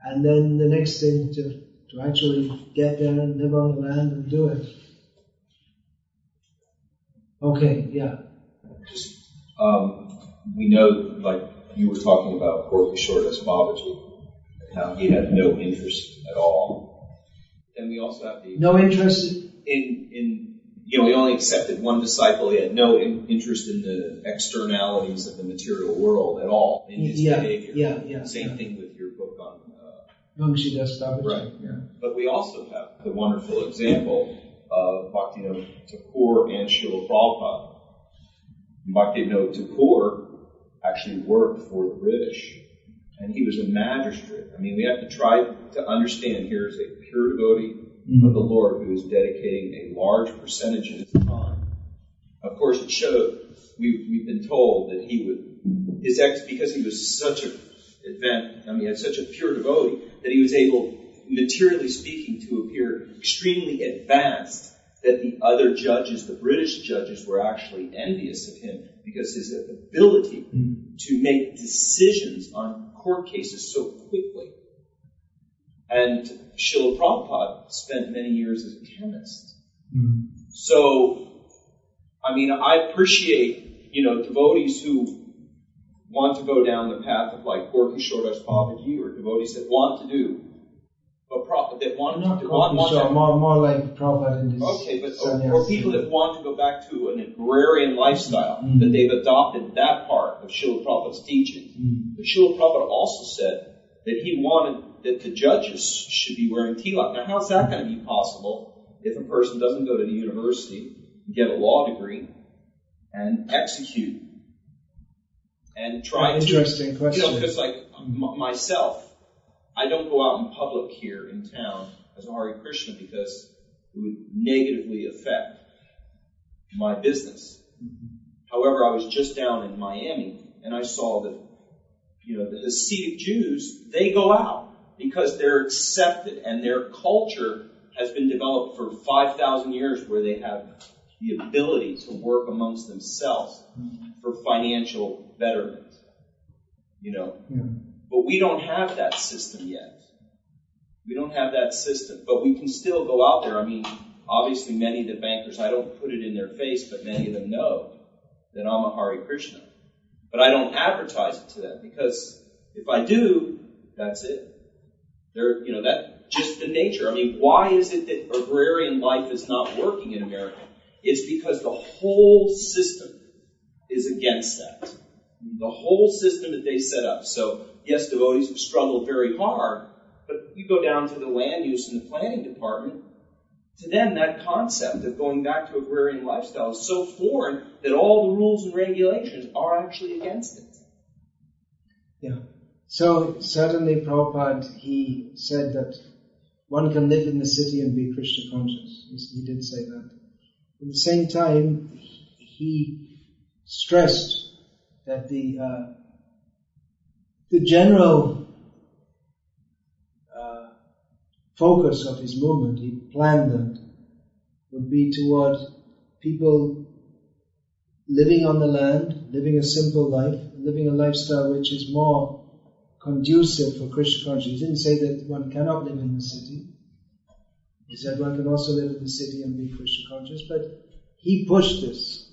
And then the next thing to actually get there and live on the land and do it. Okay, yeah. Just, we know, like you were talking about Krsna Babaji, how he had no interest at all. And we also have the... No interest in he only accepted one disciple. He had no interest in the externalities of the material world at all in his behavior. Same thing with your book on Bhakti-das Babaji. Right. Yeah. But we also have the wonderful example of Bhaktivinoda Thakur and Srila Prabhupada. Bhaktivinoda Thakur actually worked for the British, and he was a magistrate. I mean, we have to try to understand here is a pure devotee of the Lord who is dedicating a large percentage of his time. Of course, it showed, we've been told that he would, because he was such had such a pure devotee, that he was able, materially speaking, to appear extremely advanced, that the other judges, the British judges, were actually envious of him because his ability to make decisions on court cases so quickly. And Srila Prabhupada spent many years as a chemist. So, I mean, I appreciate, devotees who want to go down the path of like Krsna Babaji, or devotees that want to do, but that want to do, more like Prabhupada in this. Okay, but or people that want to go back to an agrarian lifestyle, that they've adopted that part of Srila Prabhupada's teaching. But Srila Prabhupada also said that he wanted that the judges should be wearing tilak. Now, how's that going to be possible if a person doesn't go to the university, get a law degree, and execute and try to... Interesting question. Because like myself, I don't go out in public here in town as a Hare Krishna because it would negatively affect my business. However, I was just down in Miami and I saw that, the Hasidic Jews, they go out because they're accepted and their culture has been developed for 5,000 years where they have the ability to work amongst themselves for financial betterment. But we don't have that system yet. We don't have that system, but we can still go out there. I mean, obviously many of the bankers, I don't put it in their face, but many of them know that I'm a Hare Krishna. But I don't advertise it to them because if I do, that's it. That just the nature. I mean, why is it that agrarian life is not working in America? It's because the whole system is against that. The whole system that they set up. So, yes, devotees have struggled very hard, but you go down to the land use and the planning department, to them that concept of going back to agrarian lifestyle is so foreign that all the rules and regulations are actually against it. Yeah. So, certainly Prabhupada, he said that one can live in the city and be Krishna conscious. He did say that. At the same time, he stressed that the general focus of his movement, he planned that, would be toward people living on the land, living a simple life, living a lifestyle which is more conducive for Krishna consciousness. He didn't say that one cannot live in the city. He said one can also live in the city and be Krishna conscious, but he pushed this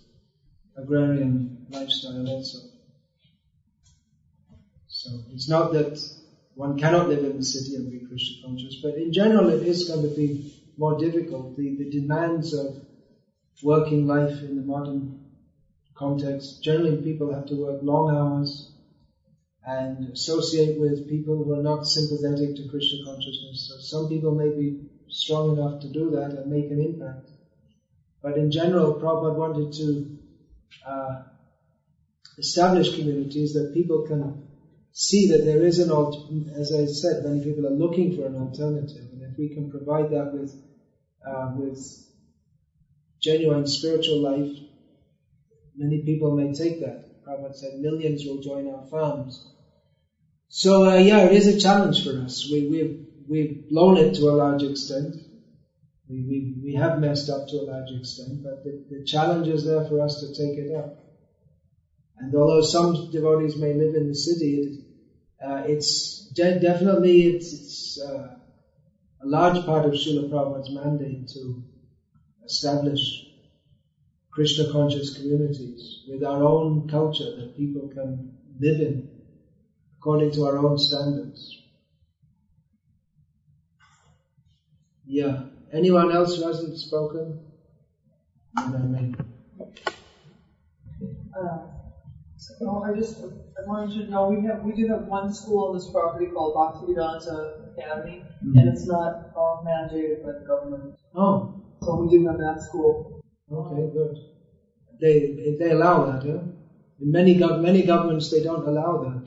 agrarian lifestyle also. So it's not that one cannot live in the city and be Krishna conscious, but in general it is going to be more difficult. The demands of working life in the modern context, generally people have to work long hours and associate with people who are not sympathetic to Krishna consciousness. So some people may be strong enough to do that and make an impact. But in general, Prabhupada wanted to establish communities that people can see that there is as I said, many people are looking for an alternative, and if we can provide that with genuine spiritual life, many people may take that. Prabhupada said millions will join our farms. So it is a challenge for us. We've blown it to a large extent. We have messed up to a large extent, but the challenge is there for us to take it up. And although some devotees may live in the city, it's definitely a large part of Srila Prabhupada's mandate to establish Krishna conscious communities with our own culture that people can live in according to our own standards. Yeah. Anyone else who hasn't spoken? I wanted to know, we do have one school on this property called Bhakti Academy, and it's not mandated by the government. Oh. So we do have that school. Okay, good. They allow that, yeah? In many governments they don't allow that.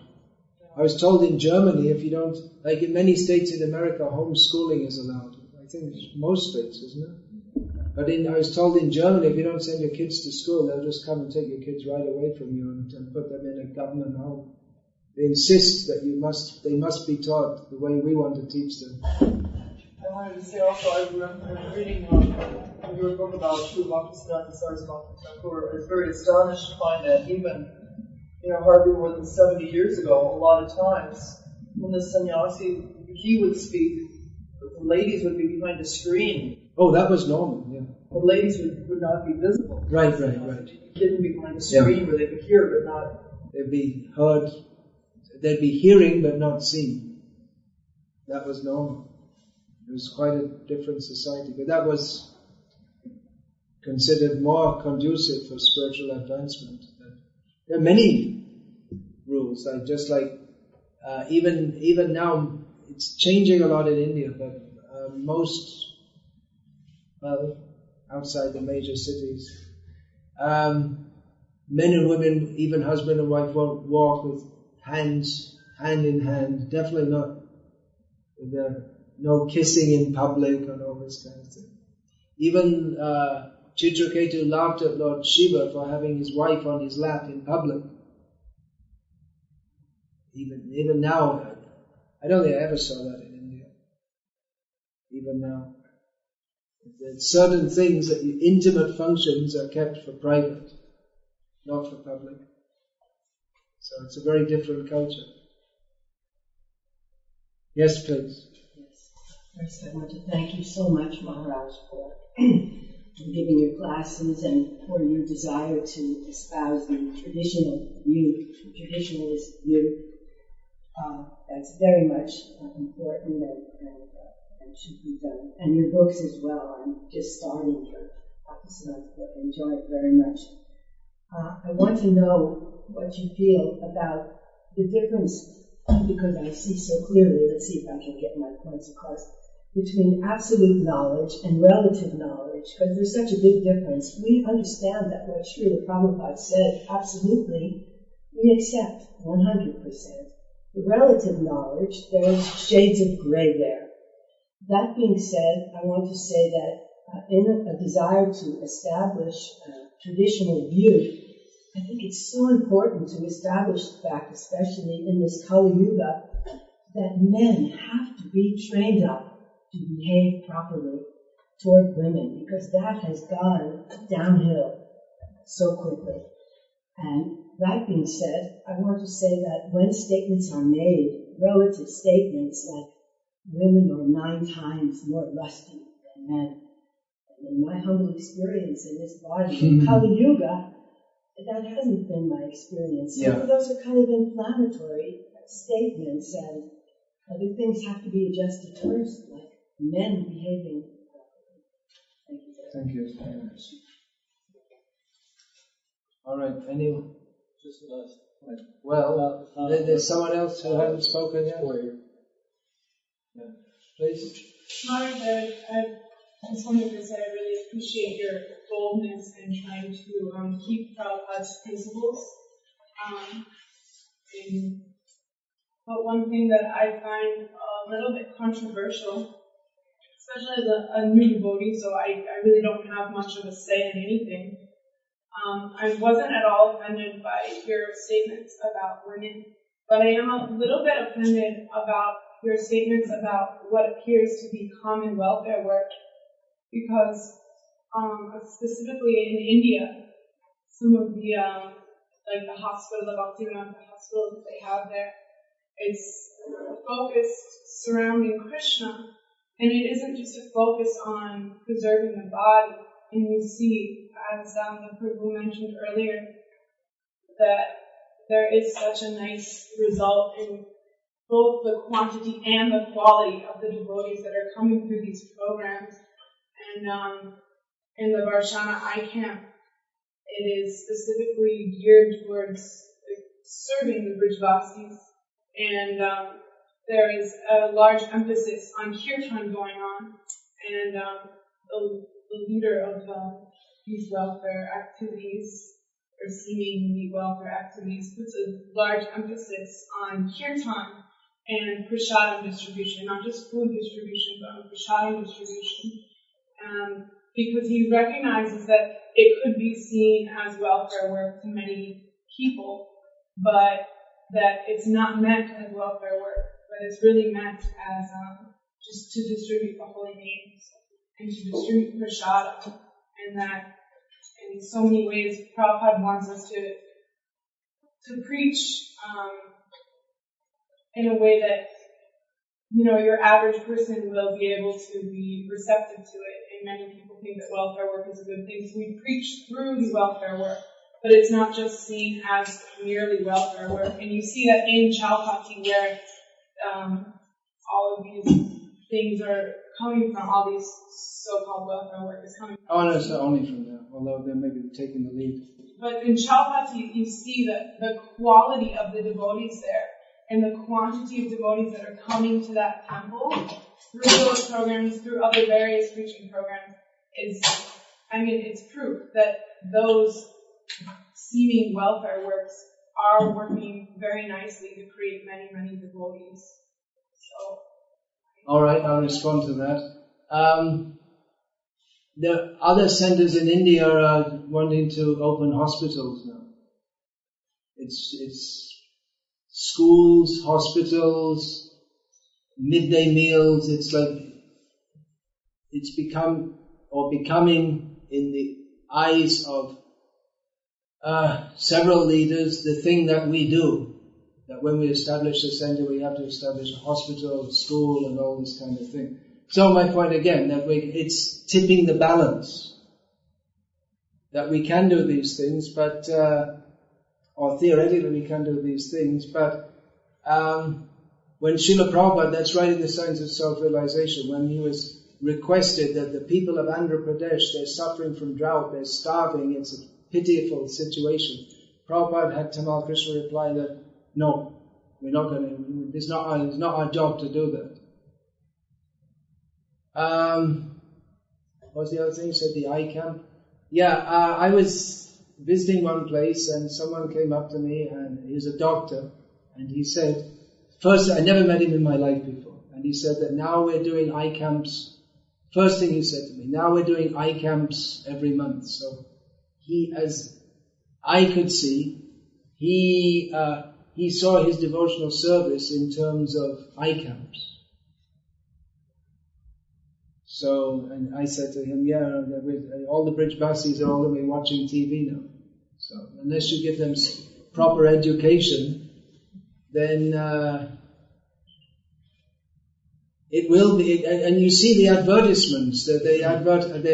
I was told in Germany, if you don't, like in many states in America, homeschooling is allowed. I think it's most states, isn't it? But I was told in Germany, if you don't send your kids to school, they'll just come and take your kids right away from you and put them in a government home. They insist that they must be taught the way we want to teach them. I wanted to say also, I was reading your book about Srila Bhaktisiddhanta Saraswati Thakur. I was very astonished to find that even, hardly more than 70 years ago, a lot of times, when the sannyasi, he would speak, the ladies would be behind a screen. Oh, that was normal, yeah. The ladies would not be visible. Right. Hidden behind the screen where they could hear but not... They'd be heard, they'd be hearing but not seen. That was normal. It was quite a different society, but that was considered more conducive for spiritual advancement. There are many rules, even now, it's changing a lot in India, but outside the major cities, men and women, even husband and wife, won't walk with hand in hand. Definitely not. No kissing in public and all this kind of thing. Even Chitraketu laughed at Lord Shiva for having his wife on his lap in public. Even now, I don't think I ever saw that in India. Even now. There's certain things that intimate functions are kept for private, not for public. So it's a very different culture. Yes, please. First, I want to thank you so much, Maharaj, for giving your classes and for your desire to espouse the traditionalist view. That's very much important and should be done. And your books as well. I'm just starting your Pakistan's book. I enjoy it very much. I want to know what you feel about the difference, because I see so clearly, let's see if I can get my points across, between absolute knowledge and relative knowledge, because there's such a big difference. We understand that what Srila Prabhupada said, absolutely, we accept 100%. The relative knowledge, there's shades of gray there. That being said, I want to say that in a desire to establish a traditional view, I think it's so important to establish the fact, especially in this Kali Yuga, that men have to be trained up to behave properly toward women, because that has gone downhill so quickly. And that being said, I want to say that when statements are made, relative statements like women are 9 times more lusty than men, and in my humble experience in this body, in Kali Yuga, that hasn't been my experience. So those are kind of inflammatory statements, and other things have to be adjusted first, like men behaving properly. Thank you. Thank you. All right, anyone? Just the last point. Well, there's someone else who hasn't spoken yet? Yeah. Please. Maharaj, I just wanted to say I really appreciate your boldness in trying to keep Prabhupada's principles. But one thing that I find a little bit controversial, especially as a new devotee, so I really don't have much of a say in anything. I wasn't at all offended by your statements about women, but I am a little bit offended about your statements about what appears to be common welfare work, because specifically in India, some of the like the hospital, the Bhakti hospital that they have there, it's focused surrounding Krsna, and it isn't just a focus on preserving the body. And you see, as the Prabhu mentioned earlier, that there is such a nice result in both the quantity and the quality of the devotees that are coming through these programs. And in the Varshana I camp, it is specifically geared towards serving the Brijvasis, and there is a large emphasis on kirtan going on, and the leader of these welfare activities, or seemingly welfare activities, puts a large emphasis on kirtan and prasadam distribution, not just food distribution, but on prasadam distribution, because he recognizes that it could be seen as welfare work to many people, but that it's not meant as welfare work, but it's really meant as just to distribute the holy names and to distribute prasadam, and that in so many ways Prabhupada wants us to preach in a way that, you know, your average person will be able to be receptive to it. And many people think that welfare work is a good thing, so we preach through the welfare work, but it's not just seen as merely welfare work. And you see that in Chaupati, where all of these things are coming from, all these so-called welfare work is coming from. Oh, no, it's not only from there, although they may be taking the lead. But in Chaupati, you see that the quality of the devotees there and the quantity of devotees that are coming to that temple through those programs, through other various preaching programs, is, I mean, it's proof that those seeming welfare works are working very nicely to create many, many devotees. So. All right, I'll respond to that. The other centers in India are wanting to open hospitals now. It's schools, hospitals, midday meals. It's like it's becoming in the eyes of several leaders the thing that we do. That when we establish a center, we have to establish a hospital, a school, and all this kind of thing. So my point again, that it's tipping the balance. That we can do these things, but or theoretically we can do these things, but when Srila Prabhupada, that's right in the Science of Self-Realization, when he was requested that the people of Andhra Pradesh, they're suffering from drought, they're starving, it's a pitiful situation. Prabhupada had Tamal Krishna reply that, no, we're not going to, it's not our job to do that. What was the other thing? You said the eye camp? Yeah, I was visiting one place and someone came up to me and he was a doctor and he said, first, I never met him in my life before, and he said that now we're doing eye camps. First thing he said to me, now we're doing eye camps every month. So he, as I could see, he saw his devotional service in terms of eye camps. So, and I said to him, yeah, all the bridge buses are all going to be watching TV now. So, unless you give them proper education, then it will be. And you see the advertisements that they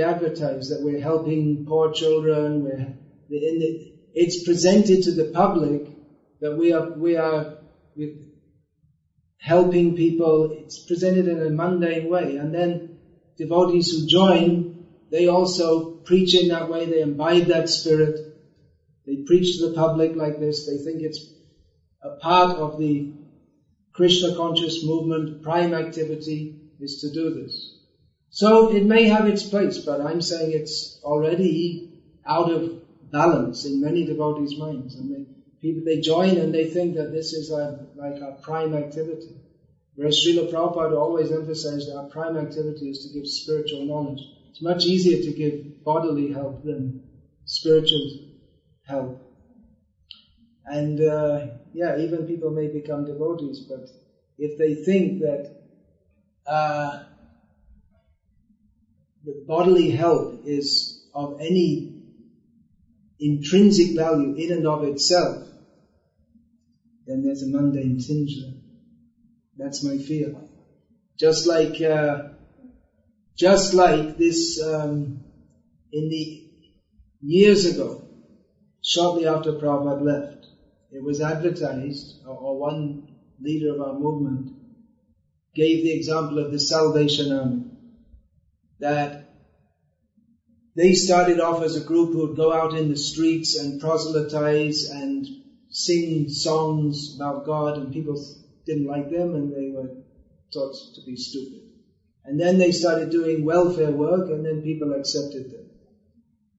advertise that we're helping poor children. It's presented to the public that we are helping people. It's presented in a mundane way, and then devotees who join, they also preach in that way, they imbibe that spirit, they preach to the public like this, they think it's a part of the Krishna conscious movement, prime activity is to do this. So it may have its place, but I'm saying it's already out of balance in many devotees' minds, and they join and they think that this is like a prime activity. Whereas Srila Prabhupada always emphasized that our prime activity is to give spiritual knowledge. It's much easier to give bodily help than spiritual help. And even people may become devotees, but if they think that the bodily help is of any intrinsic value in and of itself, then there's a mundane tinge there. That's my fear. Just like this, in the years ago, shortly after Prabhupada left, it was advertised, or one leader of our movement gave the example of the Salvation Army, that they started off as a group who would go out in the streets and proselytize and sing songs about God, and people didn't like them and they were thought to be stupid. And then they started doing welfare work and then people accepted them.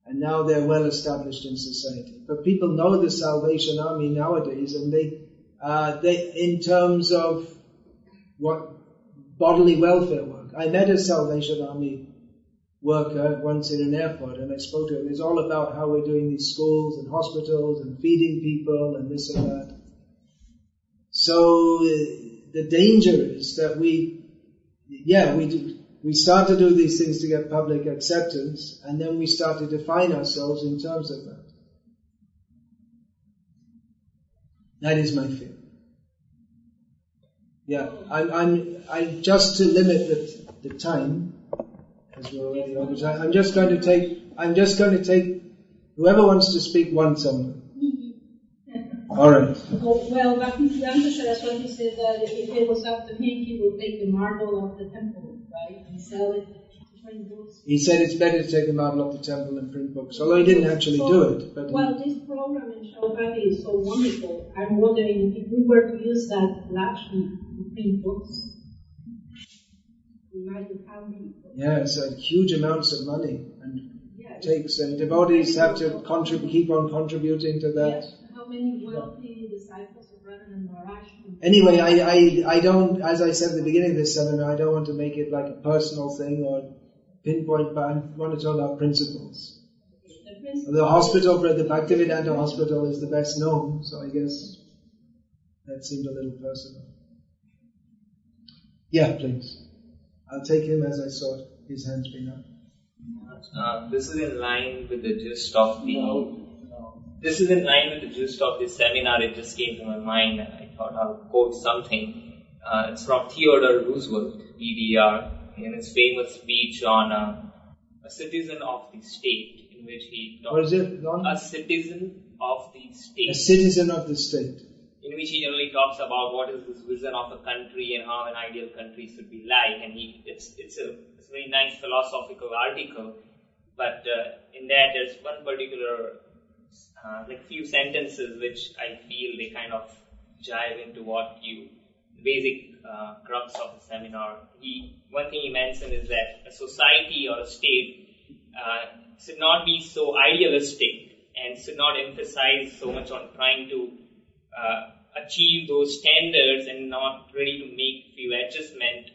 And now they're well established in society. But people know the Salvation Army nowadays, and they in terms of what bodily welfare work. I met a Salvation Army worker once in an airport and I spoke to him. It's all about how we're doing these schools and hospitals and feeding people and this and that. So the danger is that we start to do these things to get public acceptance, and then we start to define ourselves in terms of that. That is my fear. Yeah, I'm just to limit the time, because we're already over time. I'm just going to take whoever wants to speak once on. All right. Well, Bhakti Saraswati said that if it was up to him, he would take the marble of the temple, right, and sell it to print books. He said it's better to take the marble of the temple and print books, although he didn't actually do it. But this program in Shabbat is so wonderful. I'm wondering if we were to use that largely to print books, imagine how many books. Yeah, it's huge amounts of money, and it takes, and devotees have to keep on contributing to that. Yes. How many wealthy disciples of Reverend Maharaj? Anyway, I don't, as I said at the beginning of this seminar, I don't want to make it like a personal thing or pinpoint, but I want to talk about principles. The hospital, the Bhaktivedanta hospital is the best known, so I guess that seemed a little personal. Yeah, please. I'll take him as I saw his hands being up. This is in line with the gist of the... This is in line with the gist of this seminar. It just came to my mind and I thought I'll quote something. It's from Theodore Roosevelt, DDR, in his famous speech on a citizen of the state, in which he talked... What is it? A citizen of the state. A citizen of the state. in which he generally talks about what is this vision of a country and how an ideal country should be like, and it's a very nice philosophical article. But in that, there's one particular few sentences which I feel they kind of jive into the basic crux of the seminar. One thing he mentioned is that a society or a state should not be so idealistic and should not emphasize so much on trying to achieve those standards and not ready to make few adjustments.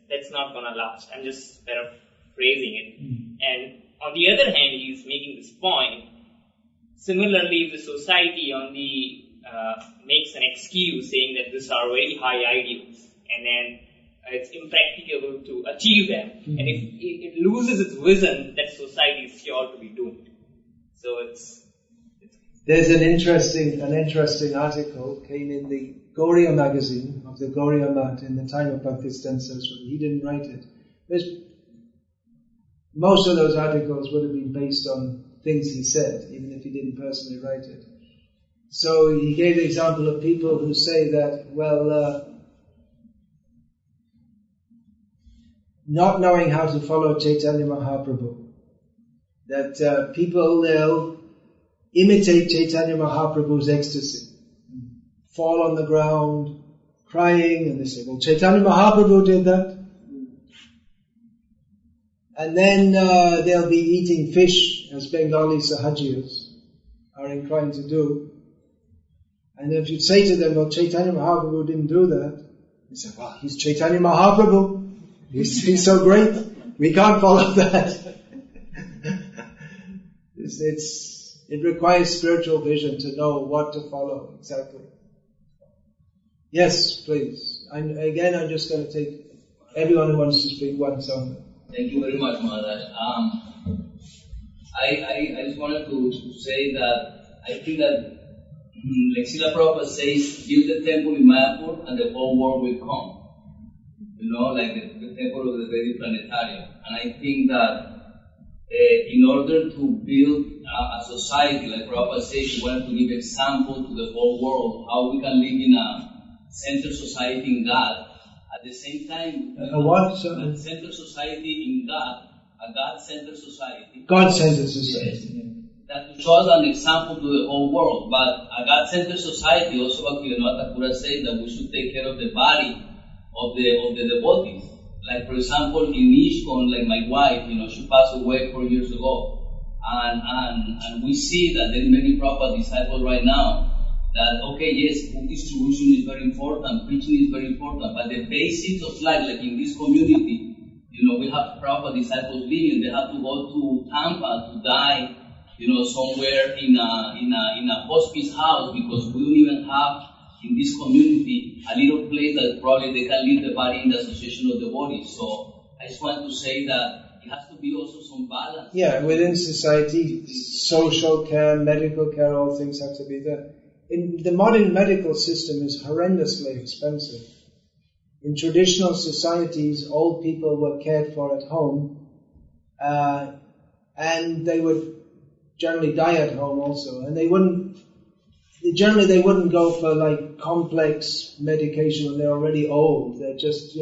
That's not gonna last. I'm just paraphrasing it. And on the other hand, he's making this point. Similarly, if the society makes an excuse saying that these are very high ideals, and then it's impracticable to achieve them, and if it loses its vision, that society is sure to be doomed. So there's an interesting article came in the Gauriya magazine of the Gauriya Math in the time of Bhaktisiddhanta Saraswati. He didn't write it. Most of those articles would have been based on things he said, even if he didn't personally write it. So he gave the example of people who say that, not knowing how to follow Chaitanya Mahaprabhu, that people, they'll imitate Chaitanya Mahaprabhu's ecstasy, fall on the ground, crying, and they say, well, Chaitanya Mahaprabhu did that. And then they'll be eating fish, as Bengali Sahajiyas are inclined to do. And if you say to them, well, Chaitanya Mahaprabhu didn't do that, they say, well, he's Chaitanya Mahaprabhu. He's so great. We can't follow that. It requires spiritual vision to know what to follow exactly. Yes, please. I'm just going to take everyone who wants to speak once only. Thank you very much, Maharaj. I just wanted to say that I think that like Srila Prabhupada says, build the temple in Mayapur and the whole world will come. You know, like the temple of the Vedic planetarium. And I think that in order to build a society, like Prabhupada says, we wanted to give example to the whole world how we can live in a centered society in God. At the same time, a what? A centered society in God, a God-centered society. God-centered society. Yes. That shows an example to the whole world. But a God-centered society, also Bhaktivinoda Thakur said that we should take care of the body of the devotees. Like for example, in ISKCON, like my wife, she passed away 4 years ago, and we see that there are many Prabhupada disciples right now. That okay, yes, book distribution is very important, preaching is very important, but the basics of life, like in this community, we have Prabhupada disciples living. They have to go to Tampa to die, somewhere in a hospice house because we don't even have in this community a little place that probably they can leave the body in the association of the body. So I just want to say that it has to be also some balance. Yeah, within society, social care, medical care, all things have to be there. In the modern medical system is horrendously expensive. In traditional societies, old people were cared for at home, and they would generally die at home also, and they wouldn't go for like complex medication when they're already old. They're just,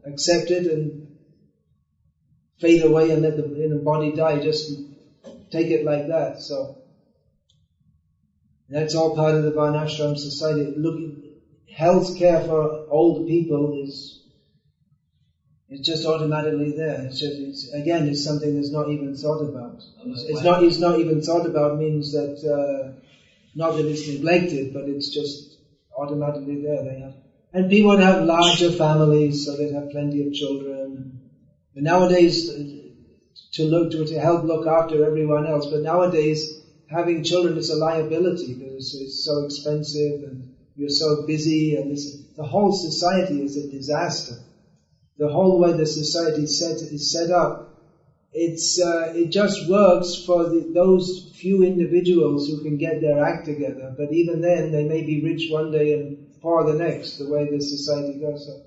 accept it and fade away and let the body die. Just take it like that. So that's all part of the Varnashram society. Health care for old people is just automatically there. It's something that's not even thought about. It's not even thought about means that not that it's neglected, but it's just automatically there. And people would have larger families, so they'd have plenty of children. But nowadays, to help look after everyone else. But nowadays, having children is a liability because it's so expensive and you're so busy, and the whole society is a disaster. The whole way the society is set up, it just works for those few individuals who can get their act together. But even then, they may be rich one day and poor the next, the way the society goes. So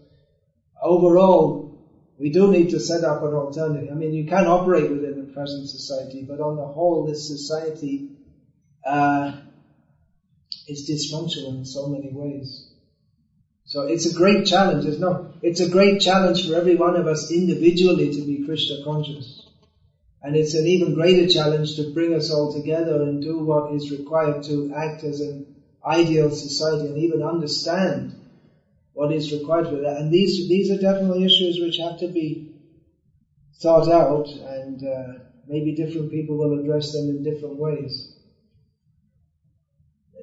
overall, we do need to set up an alternative. I mean, you can operate within the present society, but on the whole, this society is dysfunctional in so many ways. So it's a great challenge. It's a great challenge for every one of us individually to be Krishna conscious. And it's an even greater challenge to bring us all together and do what is required to act as an ideal society and even understand what is required for that. And these are definitely issues which have to be thought out, and maybe different people will address them in different ways.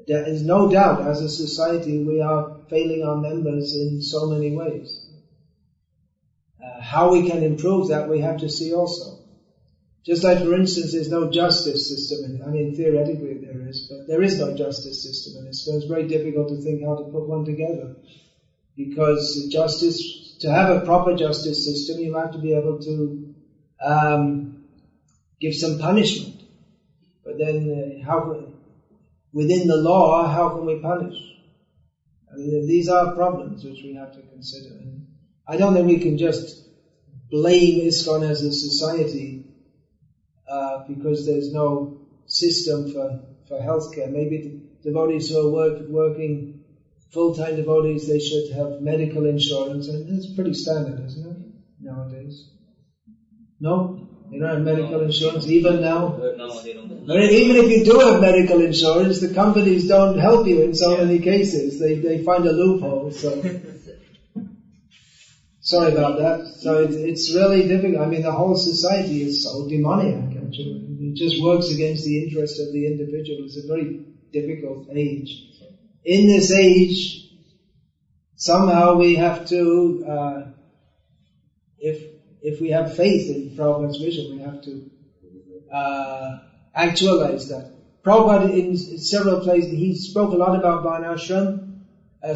There is no doubt, as a society, we are failing our members in so many ways. How we can improve that, we have to see also. Just like, for instance, there's no justice system. Theoretically there is, but there is no justice system, and so it's very difficult to think how to put one together. Because to have a proper justice system, you have to be able to give some punishment. But then, within the law, how can we punish? These are problems which we have to consider. And I don't think we can just blame ISKCON as a society because there's no system for healthcare. Maybe the devotees who are working, full-time devotees, they should have medical insurance, and it's pretty standard, isn't it, nowadays? No? They don't have medical insurance even now? No, they don't. Even if you do have medical insurance, the companies don't help you in so many cases. They find a loophole, so... Sorry about that. So it's really difficult. The whole society is so demoniac, actually. It just works against the interest of the individual. It's a very difficult age. In this age, somehow we have to, if we have faith in Prabhupada's vision, we have to actualize that. Prabhupada, in several places, he spoke a lot about Varnashram.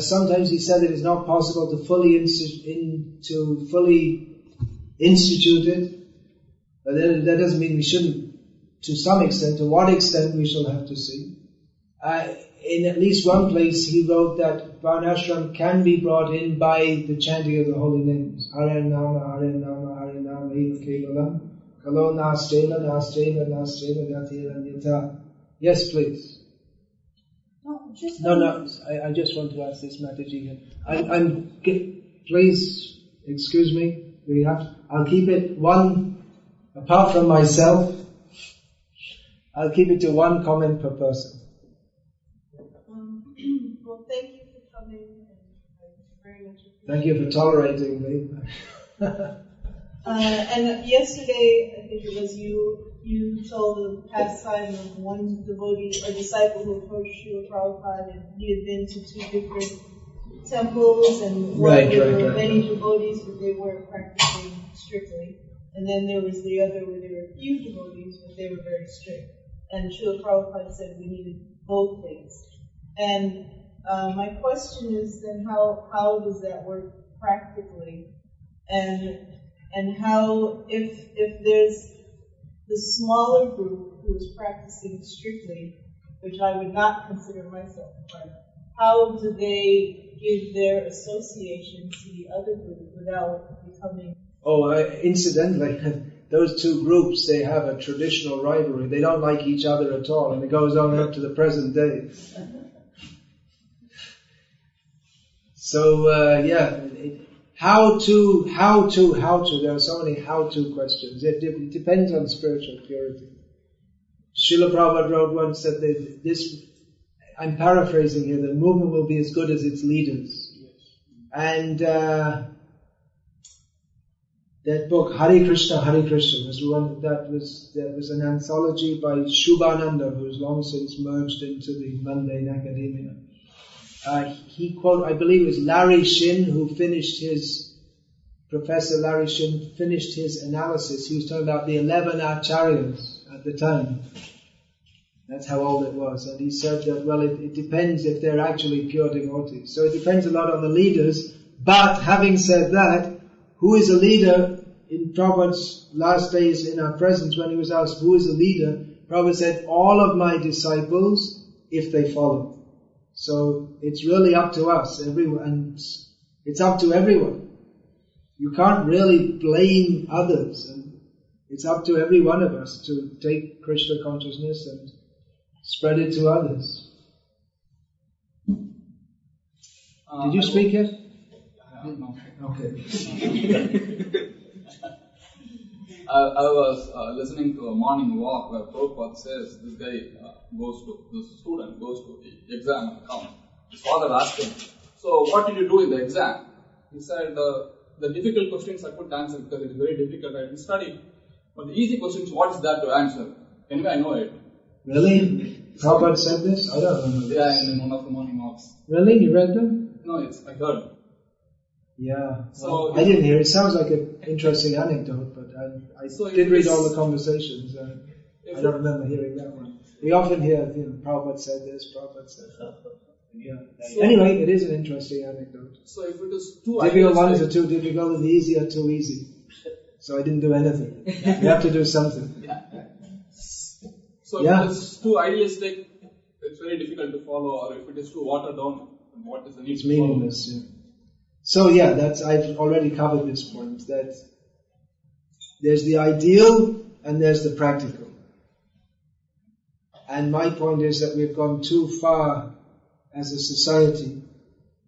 Sometimes he said it is not possible to fully institute it. But that doesn't mean we shouldn't, to some extent. To what extent we shall have to see. In at least one place he wrote that Varnashram can be brought in by the chanting of the holy names. Hare Nama, Hare Nama, Hare Nama, Eva Kevalam, Kalo Nastela, Nastela, Nastela, Gatira, Nita. Yes, please. No, I just want to ask this Mataji. Please, excuse me. I'll keep it one, apart from myself, I'll keep it to one comment per person. Well, thank you for coming, and I very much appreciate it. Thank you for tolerating me. And yesterday, I think it was you told the pastime of one devotee or disciple who approached Srila Prabhupada, and he had been to 2 different temples, and there were many devotees, but they weren't practicing strictly. And then there was the other where there were few devotees, but they were very strict. And Srila Prabhupada said we needed both things. And my question is then how does that work practically? And how, if there's the smaller group who is practicing strictly, which I would not consider myself a part of, how do they give their association to the other group without becoming... Incidentally, those 2 groups, they have a traditional rivalry. They don't like each other at all, and it goes on up to the present day. So, how to, there are so many how-to questions. It depends on spiritual purity. Srila Prabhupada wrote once that I'm paraphrasing here, the movement will be as good as its leaders. Yes. And that book, Hare Krishna was one that was an anthology by Shubhananda, who's long since merged into the mundane academia. I believe it was Larry Shin Professor Larry Shin finished his analysis. He was talking about the 11 acharyas at the time. That's how old it was. And he said that, it depends if they're actually pure devotees. So it depends a lot on the leaders. But having said that, who is a leader? In Prabhupada's last days in our presence, when he was asked who is a leader, Prabhupada said, all of my disciples, if they follow. So it's really up to us, everyone. It's up to everyone. You can't really blame others. And it's up to every one of us to take Krishna consciousness and spread it to others. Did you speak yet? No. Okay. I was listening to a morning walk where Prabhupada says this student goes to the exam and comes. His father asked him, so what did you do in the exam? He said, the difficult questions I couldn't answer because it is very difficult, I didn't study. But the easy questions, what is that to answer? Anyway, I know it. Really? Prabhupada said this? I don't remember. Yeah, in one of the morning walks. Really? You read them? No, I heard. Yeah. So I didn't hear it. It sounds like an interesting anecdote, but I did read all the conversations. I don't remember hearing that one. We often hear, Prabhupada said this, Prabhupada said that. Yeah. So, anyway, it is an interesting anecdote. So if it is too difficult ones are too difficult and the easy are too easy. So I didn't do anything. You have to do something. So if it is too idealistic, it's very difficult to follow, or if it is too watered down, what is the need it's to follow? Meaningless, yeah. So yeah, I've already covered this point, that there's the ideal and there's the practical. And my point is that we've gone too far as a society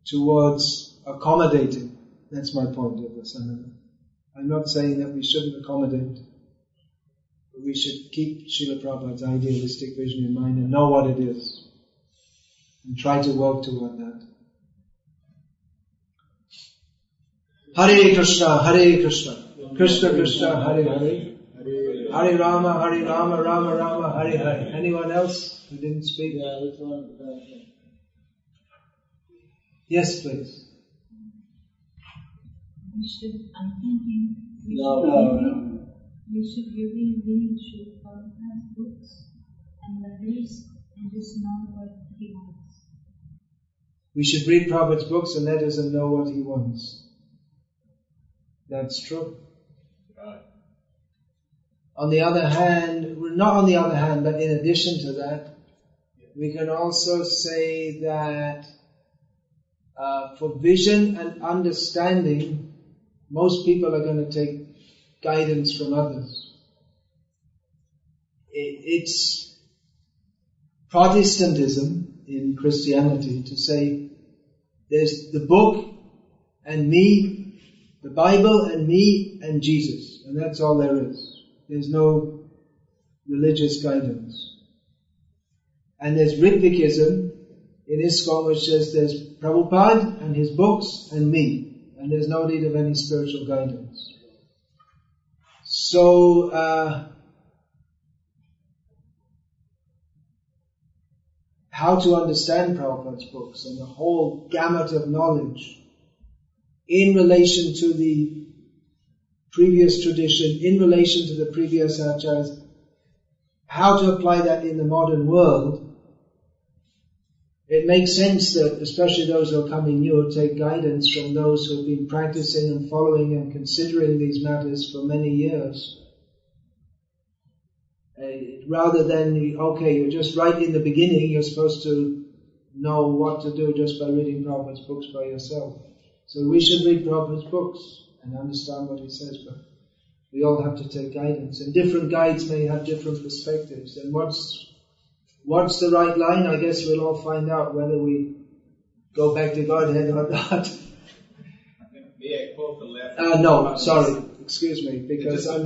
towards accommodating. That's my point of the seminar. I'm not saying that we shouldn't accommodate, but we should keep Srila Prabhupada's idealistic vision in mind and know what it is, and try to work toward that. Hare Krishna, Hare Krishna, Krishna Krishna, Hare Hare, Hare Rama, Rama Rama, Hare Hare. Anyone else who didn't speak? Yeah, this one. Yes, please. I'm thinking we should really read Srila Prabhupada's books and letters and just know what he wants. We should read Prabhupada's books and letters and know what he wants. That's true. Right. On the other hand, not on the other hand, but in addition to that, we can also say that for vision and understanding, most people are going to take guidance from others. It's Protestantism in Christianity to say there's the book and me, the Bible and me and Jesus, and that's all there is. There's no religious guidance. And there's Ritvikism in ISKCON, which says there's Prabhupada and his books and me, and there's no need of any spiritual guidance. So, how to understand Prabhupada's books and the whole gamut of knowledge in relation to the previous tradition, in relation to the previous acharyas, how to apply that in the modern world. It makes sense that especially those who are coming new take guidance from those who have been practicing and following and considering these matters for many years. Rather than, you're just right in the beginning, you're supposed to know what to do just by reading Prabhupada's books by yourself. So we should read Prabhupada's books and understand what he says, but we all have to take guidance. And different guides may have different perspectives. And what's the right line? I guess we'll all find out whether we go back to Godhead or not. May I quote the left? No, sorry. Excuse me, because I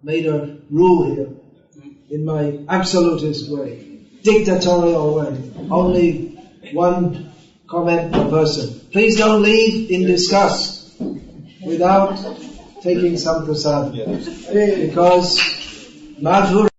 made a rule here in my absolutist way, dictatorial way. Only one comment per person. Please don't leave in disgust without taking some prasad, because Madhur